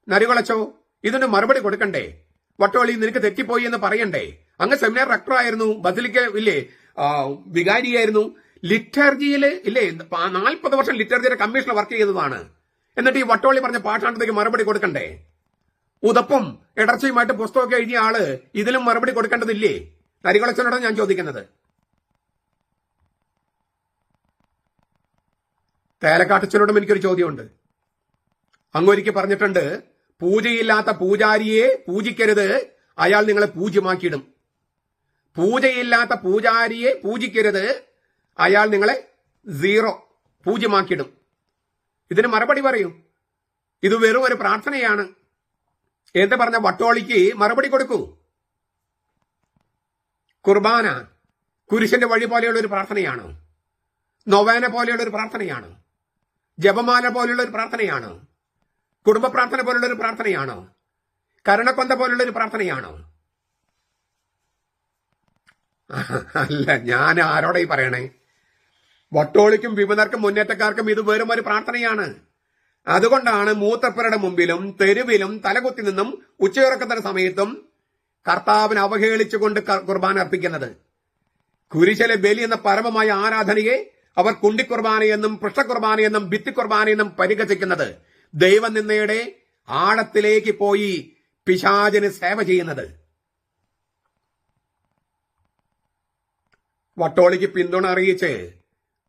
നരികുളച്ചോ, ഇതിന് മറുപടി കൊടുക്കണ്ടേ? വട്ടോളി നിനക്ക് തെറ്റിപ്പോയി എന്ന് പറയണ്ടേ? അങ്ങ് സെമിനാർ റക്ടർ ആയിരുന്നു, ബസിലിക്ക വികാരിയായിരുന്നു, ലിറ്റർജിയിൽ 40 വർഷം ലിറ്റർജിയുടെ കമ്മീഷണർ വർക്ക് ചെയ്തതാണ്. എന്നിട്ട് ഈ വട്ടോളി പറഞ്ഞ പാഠാന്തത്തേക്ക് മറുപടി കൊടുക്കണ്ടേ? ഉതപ്പും ഇടർച്ചയുമായിട്ട് പുസ്തകമൊക്കെ എഴുതിയ ആള് ഇതിലും മറുപടി കൊടുക്കേണ്ടതില്ലേ? നരികുളച്ചനോടാണ് ഞാൻ ചോദിക്കുന്നത്. തേലക്കാട്ടച്ചനോടും എനിക്കൊരു ചോദ്യമുണ്ട്. അങ്ങൊരിക്കൽ പറഞ്ഞിട്ടുണ്ട്, പൂജയില്ലാത്ത പൂജാരിയെ പൂജിക്കരുത്, അയാൾ നിങ്ങളെ പൂജ്യമാക്കിയിടും. പൂജയില്ലാത്ത പൂജാരിയെ പൂജിക്കരുത്, അയാൾ നിങ്ങളെ 0 പൂജ്യമാക്കിയിടും. ഇതിന് മറുപടി പറയൂ. ഇത് വെറും ഒരു പ്രാർത്ഥനയാണ് എന്ന് പറഞ്ഞ വട്ടോളിക്ക് മറുപടി കൊടുക്കൂ. കുർബാന കുരിശന്റെ വഴി പോലെയുള്ള ഒരു പ്രാർത്ഥനയാണ്, നൊവേന പോലെയുള്ള ഒരു പ്രാർത്ഥനയാണ്, ജപമാല പോലുള്ള ഒരു പ്രാർത്ഥനയാണ്, കുടുംബ പ്രാർത്ഥന പോലുള്ള ഒരു പ്രാർത്ഥനയാണ്, കരുണക്കൊന്ത പോലുള്ള ഒരു പ്രാർത്ഥനയാണ്. അല്ല, ഞാൻ ആരോടെ പറയണേ? വട്ടോളിക്കും വിമതർക്കും മുന്നേറ്റക്കാർക്കും ഇത് വെറും ഒരു പ്രാർത്ഥനയാണ്. അതുകൊണ്ടാണ് മൂത്തപ്പരുടെ മുമ്പിലും തെരുവിലും തലകുത്തി നിന്നും ഉച്ചയുറക്കത്തിന്റെ സമയത്തും കർത്താവിനെ അവഹേളിച്ചുകൊണ്ട് കുർബാന അർപ്പിക്കുന്നത്. കുരിശിലെ ബലി എന്ന പരമമായ ആരാധനയെ അവർ കുണ്ടിക്കുർബാനയെന്നും പൃഷ്ഠകുർബാനയെന്നും ഭിത്തിക്കുർബാനയെന്നും പരിഹസിക്കുന്നത്. ദൈവനിന്ദയുടെ ആഴത്തിലേക്ക് പോയി പിശാചിന് സേവ ചെയ്യുന്നത്. വട്ടോളിക്ക് പിന്തുണ അറിയിച്ച്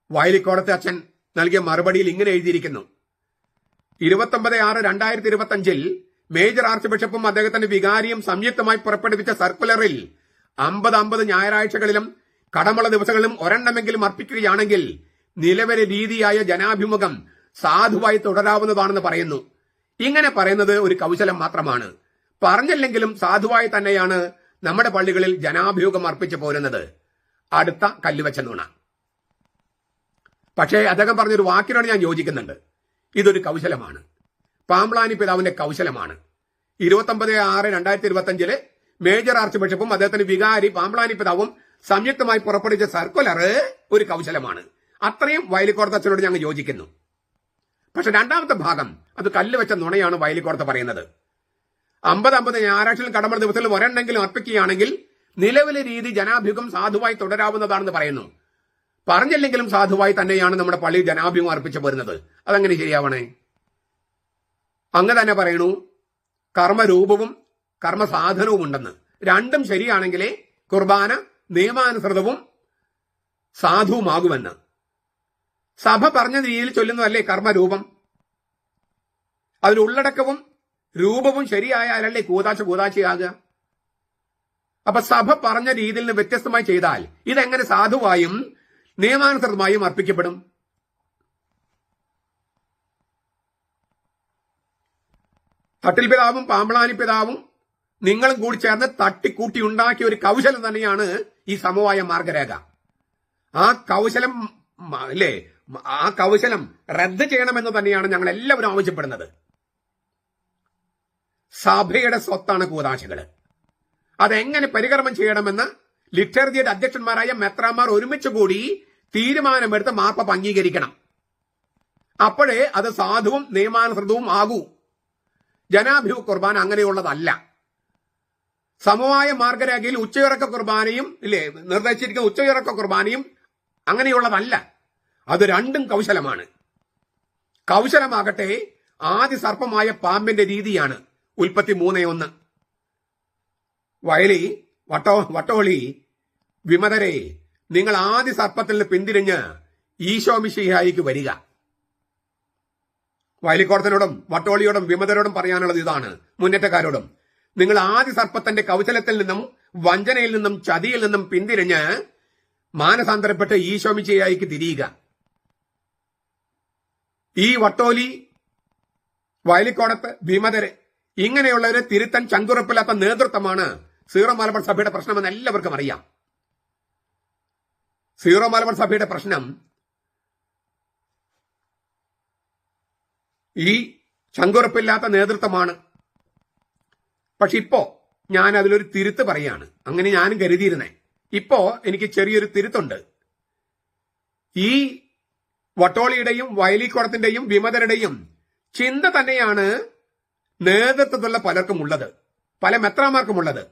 വയലിക്കോടത്തെ അച്ഛൻ നൽകിയ മറുപടിയിൽ ഇങ്ങനെ എഴുതിയിരിക്കുന്നു: 29/6/2025 മേജർ ആർച്ച് ബിഷപ്പും അദ്ദേഹത്തിന്റെ വികാരിയും സംയുക്തമായി പുറപ്പെടുവിച്ച സർക്കുലറിൽ 50 ഞായറാഴ്ചകളിലും കടമുള്ള ദിവസങ്ങളിലും ഒരെണ്ണമെങ്കിലും അർപ്പിക്കുകയാണെങ്കിൽ നിലവിലെ രീതിയായ ജനാഭിമുഖം സാധുവായി തുടരാവുന്നതാണെന്ന് പറയുന്നു. ഇങ്ങനെ പറയുന്നത് ഒരു കൗശലം മാത്രമാണ്. പറഞ്ഞില്ലെങ്കിലും സാധുവായി തന്നെയാണ് നമ്മുടെ പള്ളികളിൽ ജനാഭിമുഖം അർപ്പിച്ചു പോരുന്നത്. അടുത്ത കല്ലുവെച്ച നുണ. പക്ഷേ അദ്ദേഹം പറഞ്ഞൊരു വാക്കിനോട് ഞാൻ യോജിക്കുന്നുണ്ട്. ഇതൊരു കൗശലമാണ്, പാമ്പ്ളാനി പിതാവിന്റെ കൗശലമാണ്. 29/6/2025 മേജർ ആർച്ച് ബിഷപ്പും അദ്ദേഹത്തിന്റെ വികാരി പാമ്പ്ളാനി പിതാവും സംയുക്തമായി പുറപ്പെടുവിച്ച സർക്കുലർ ഒരു കൗശലമാണ്. അത്രയും വയലിക്കോടത്ത് അച്ഛനോട് ഞങ്ങൾ യോജിക്കുന്നു. പക്ഷെ രണ്ടാമത്തെ ഭാഗം അത് കല്ലുവെച്ച നുണയാണ് വയലിക്കോടത്ത് പറയുന്നത്. 50 ഞായറാഴ്ചയിലും കടമുള്ള ദിവസത്തിൽ ഒരെണ്ണെങ്കിലും അർപ്പിക്കുകയാണെങ്കിൽ നിലവിലെ രീതി ജനാഭിമുഖം സാധുവായി തുടരാവുന്നതാണെന്ന് പറയുന്നു. പറഞ്ഞില്ലെങ്കിലും സാധുവായി തന്നെയാണ് നമ്മുടെ പള്ളിയിൽ ജനാഭിമുഖം അർപ്പിച്ചു പോരുന്നത്. അതെങ്ങനെ ശരിയാവണേ? അങ്ങ് തന്നെ പറയണു കർമ്മരൂപവും കർമ്മസാധനവും ഉണ്ടെന്ന്. രണ്ടും ശരിയാണെങ്കിലേ കുർബാന നിയമാനുസൃതവും സാധുവുമാകുമെന്ന്. സഭ പറഞ്ഞ രീതിയിൽ ചൊല്ലുന്നതല്ലേ കർമ്മരൂപം? അതിലുള്ളടക്കവും രൂപവും ശരിയായാലല്ലേ കൂതാശയാകുക. അപ്പൊ സഭ പറഞ്ഞ രീതിയിൽ നിന്ന് വ്യത്യസ്തമായി ചെയ്താൽ ഇതെങ്ങനെ സാധുവായും നിയമാനുസൃതമായും അർപ്പിക്കപ്പെടും? തട്ടിൽ പിതാവും പാമ്പ്ളാനി പിതാവും നിങ്ങളും കൂടി ചേർന്ന് തട്ടിക്കൂട്ടി ഉണ്ടാക്കിയ ഒരു കൗശലം തന്നെയാണ് ഈ സമവായ മാർഗരേഖ. ആ കൗശലം ആ കൗശലം റദ്ദ് ചെയ്യണമെന്ന് തന്നെയാണ് ഞങ്ങൾ എല്ലാവരും ആവശ്യപ്പെടുന്നത്. സഭയുടെ സ്വത്താണ് കൂതാശകള്. അതെങ്ങനെ പരികർമ്മം ചെയ്യണമെന്ന് ലിറ്റർജിയുടെ അധ്യക്ഷന്മാരായ മെത്രാന്മാർ ഒരുമിച്ച് കൂടി തീരുമാനമെടുത്ത് മാർപ്പാപ്പ അംഗീകരിക്കണം. അപ്പോഴേ അത് സാധുവും നിയമാനുസൃതവും ആകൂ. ജനാഭിമുഖ കുർബാന അങ്ങനെയുള്ളതല്ല. സമവായ മാർഗരേഖയിൽ ഉച്ചയിറക്ക കുർബാനയും നിർദ്ദേശിച്ചിരിക്കുന്ന ഉച്ചയിറക്ക കുർബാനയും അങ്ങനെയുള്ളതല്ല. അത് രണ്ടും കൗശലമാണ്. കൗശലമാകട്ടെ ആദ്യ സർപ്പമായ പാമ്പിന്റെ രീതിയാണ്. ഉൽപ്പത്തി 3:1. വട്ടോളി വിമതരെ, നിങ്ങൾ ആദ്യ സർപ്പത്തിൽ നിന്ന് പിന്തിരിഞ്ഞ് ഈശോ മിശിഹായിക്ക് വരിക. വയലിക്കോടത്തിനോടും വട്ടോളിയോടും വിമതരോടും പറയാനുള്ളത് ഇതാണ്. മുന്നേറ്റക്കാരോടും, നിങ്ങൾ ആദ്യ സർപ്പത്തിന്റെ കൗശലത്തിൽ നിന്നും വഞ്ചനയിൽ നിന്നും ചതിയിൽ നിന്നും പിന്തിരിഞ്ഞ് മാനസാന്തരപ്പെട്ട് ഈശോ മിശിഹായിക്ക് തിരിയുക. ഈ വട്ടോലി, വയലിക്കോടത്ത്, വിമതര് ഇങ്ങനെയുള്ളവരെ തിരുത്താൻ ചങ്കുറപ്പില്ലാത്ത നേതൃത്വമാണ് സീറോ മലബാർ സഭയുടെ പ്രശ്നമെന്ന് എല്ലാവർക്കും അറിയാം. സീറോ മലബാർ സഭയുടെ പ്രശ്നം ഈ ചങ്കുറപ്പില്ലാത്ത നേതൃത്വമാണ്. പക്ഷെ ഇപ്പോ ഞാൻ അതിലൊരു തിരുത്ത് പറയാണ്. അങ്ങനെ ഞാനും കരുതിയിരുന്നേ. ഇപ്പോ എനിക്ക് ചെറിയൊരു തിരുത്തുണ്ട്. ഈ വട്ടോളിയുടെയും വയലിക്കോടത്തിന്റെയും വിമതരുടെയും ചിന്ത തന്നെയാണ് നേതൃത്വത്തിലുള്ള പലർക്കും ഉള്ളത്, പല മെത്രാമാർക്കുമുള്ളത്.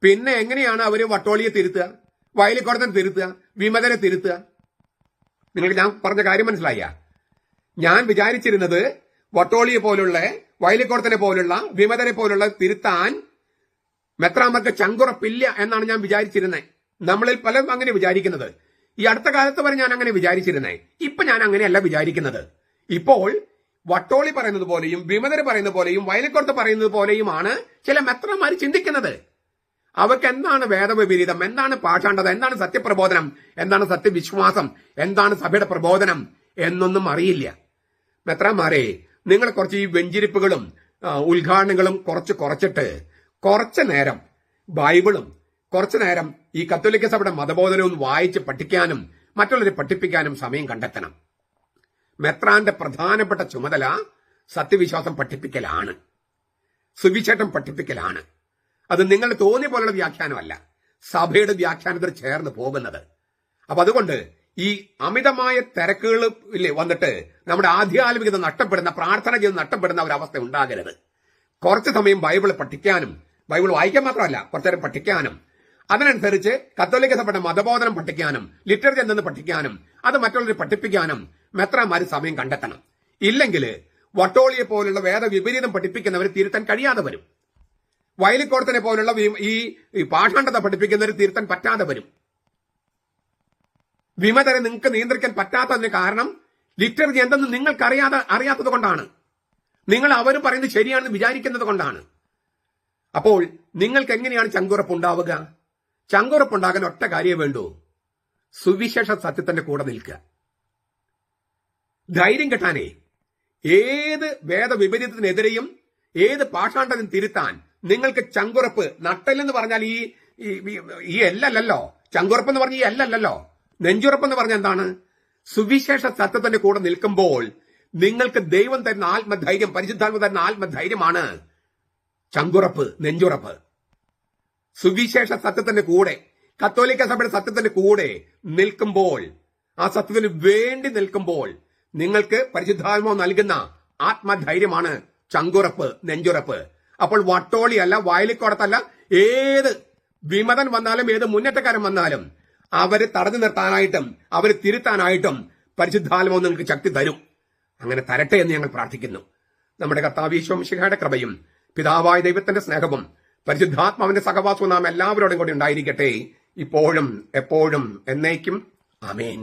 പിന്നെ എങ്ങനെയാണ് അവര് വട്ടോളിയെ തിരുത്തുക, വയലിക്കോടത്തിനെ തിരുത്തുക, വിമതരെ തിരുത്തുക? നിങ്ങൾക്ക് ഞാൻ പറഞ്ഞ കാര്യം മനസ്സിലായ? ഞാൻ വിചാരിച്ചിരുന്നത് വട്ടോളിയെ പോലുള്ള, വയലിക്കോടത്തിനെ പോലുള്ള, വിമതരെ പോലുള്ള തിരുത്താൻ മെത്രാമാർക്ക് ചങ്കുറപ്പില്ല എന്നാണ് ഞാൻ വിചാരിച്ചിരുന്നത്. നമ്മളിൽ പലരും അങ്ങനെ വിചാരിക്കുന്നത്. ഈ അടുത്ത കാലത്ത് വരെ ഞാൻ അങ്ങനെ വിചാരിച്ചിരുന്നേ. ഇപ്പൊ ഞാൻ അങ്ങനെയല്ല വിചാരിക്കുന്നത്. ഇപ്പോൾ വട്ടോളി പറയുന്നത് പോലെയും വിമതര് പറയുന്നത് പോലെയും വയലിക്കുറത്ത് പറയുന്നത് പോലെയുമാണ് ചില മെത്രന്മാർ ചിന്തിക്കുന്നത്. അവർക്ക് എന്താണ് വേദവിപരീതം, എന്താണ് പാഷാണ്ഡത, എന്താണ് സത്യപ്രബോധനം, എന്താണ് സത്യവിശ്വാസം, എന്താണ് സഭയുടെ പ്രബോധനം എന്നൊന്നും അറിയില്ല. മെത്രാന്മാരെ, നിങ്ങൾ കുറച്ച് ഈ വെഞ്ചിരിപ്പുകളും ഉദ്ഘാടനങ്ങളും കുറച്ചിട്ട് കുറച്ചു നേരം ബൈബിളും കുറച്ചു നേരം ഈ കത്തോലിക്ക സഭയുടെ മതബോധനവും വായിച്ച് പഠിക്കാനും മറ്റുള്ളവരെ പഠിപ്പിക്കാനും സമയം കണ്ടെത്തണം. മെത്രാന്റെ പ്രധാനപ്പെട്ട ചുമതല സത്യവിശ്വാസം പഠിപ്പിക്കലാണ്, സുവിശേഷം പഠിപ്പിക്കലാണ്. അത് നിങ്ങളുടെ തോന്നിയ പോലുള്ള വ്യാഖ്യാനമല്ല, സഭയുടെ വ്യാഖ്യാനത്തിൽ ചേർന്ന് പോകുന്നത്. അപ്പൊ അതുകൊണ്ട് ഈ അമിതമായ തിരക്കുകൾ വന്നിട്ട് നമ്മുടെ ആധ്യാത്മികത നഷ്ടപ്പെടുന്ന, പ്രാർത്ഥന ചെയ്ത് നഷ്ടപ്പെടുന്ന ഒരവസ്ഥ ഉണ്ടാകരുത്. കുറച്ച് സമയം ബൈബിൾ പഠിക്കാനും, ബൈബിൾ വായിക്കാൻ മാത്രമല്ല കുറച്ചു നേരം പഠിക്കാനും, അതിനനുസരിച്ച് കത്തോലിക്ക സഭയുടെ മതബോധനം പഠിക്കാനും, ലിറ്ററേച്ചർ എന്തെന്ന് പഠിക്കാനും, അത് മറ്റുള്ളവരെ പഠിപ്പിക്കാനും മെത്രാന്മാർ സമയം കണ്ടെത്തണം. ഇല്ലെങ്കിൽ വട്ടോളിയെ പോലുള്ള വേദവിപരീതം പഠിപ്പിക്കുന്നവർ തിരുത്താൻ കഴിയാതെ വരും. വയലിക്കോടത്തിനെ പോലുള്ള ഈ പാഷാണ്ഡത പഠിപ്പിക്കുന്നവർ തിരുത്താൻ പറ്റാതെ വരും. വിമതരെ നിങ്ങൾക്ക് നിയന്ത്രിക്കാൻ പറ്റാത്തതിന് കാരണം ലിറ്ററേച്ചർ എന്തെന്ന് നിങ്ങൾക്ക് അറിയാത്തത് കൊണ്ടാണ്. നിങ്ങൾ അവർ പറയുന്നത് ശരിയാണെന്ന് വിചാരിക്കുന്നത് കൊണ്ടാണ്. അപ്പോൾ നിങ്ങൾക്ക് എങ്ങനെയാണ് ചങ്കുറപ്പുണ്ടാവുക? ചങ്കുറപ്പുണ്ടാകാൻ ഒറ്റ കാര്യമേ വേണ്ടൂ, സുവിശേഷ സത്യത്തിന്റെ കൂടെ നിൽക്കുക. ധൈര്യം കിട്ടാനേ ഏത് വേദവിപരീതത്തിനെതിരെയും ഏത് പാഷാണ്ഡനും തിരുത്താൻ നിങ്ങൾക്ക് ചങ്കുറപ്പ്, നട്ടലെന്ന് പറഞ്ഞാൽ ഈ എല്ലല്ലോ, ചങ്കുറപ്പ് എന്ന് പറഞ്ഞ ഈ എല്ലല്ലോ, നെഞ്ചുറപ്പെന്ന് പറഞ്ഞ എന്താണ്? സുവിശേഷ സത്യത്തിന്റെ കൂടെ നിൽക്കുമ്പോൾ നിങ്ങൾക്ക് ദൈവം തരുന്ന ആത്മധൈര്യം, പരിശുദ്ധാത്മ തരുന്ന ആത്മധൈര്യമാണ് ചങ്കുറപ്പ്, നെഞ്ചുറപ്പ്. സുവിശേഷ സത്യത്തിന്റെ കൂടെ, കത്തോലിക്ക സഭയുടെ സത്യത്തിന്റെ കൂടെ നിൽക്കുമ്പോൾ, ആ സത്യത്തിന് വേണ്ടി നിൽക്കുമ്പോൾ നിങ്ങൾക്ക് പരിശുദ്ധാത്മാവ് നൽകുന്ന ആത്മധൈര്യമാണ് ചങ്കുറപ്പ്, നെഞ്ചുറപ്പ്. അപ്പോൾ വട്ടോളിയല്ല, വയലിക്കോടത്തല്ല, ഏത് വിമതൻ വന്നാലും ഏത് മുന്നേറ്റക്കാരൻ വന്നാലും അവരെ തടഞ്ഞു നിർത്താനായിട്ടും അവരെ തിരുത്താനായിട്ടും പരിശുദ്ധാത്മാവ് നിങ്ങൾക്ക് ശക്തി തരും. അങ്ങനെ തരട്ടെ എന്ന് ഞങ്ങൾ പ്രാർത്ഥിക്കുന്നു. നമ്മുടെ കർത്താവ് യേശു മിശിഹായുടെ കൃപയും പിതാവായ ദൈവത്തിന്റെ സ്നേഹവും പരിശുദ്ധാത്മാവിന്റെ സഹവാസവും നാം എല്ലാവരോടും കൂടി ഉണ്ടായിരിക്കട്ടെ, ഇപ്പോഴും എപ്പോഴും എന്നേക്കും. ആമേൻ.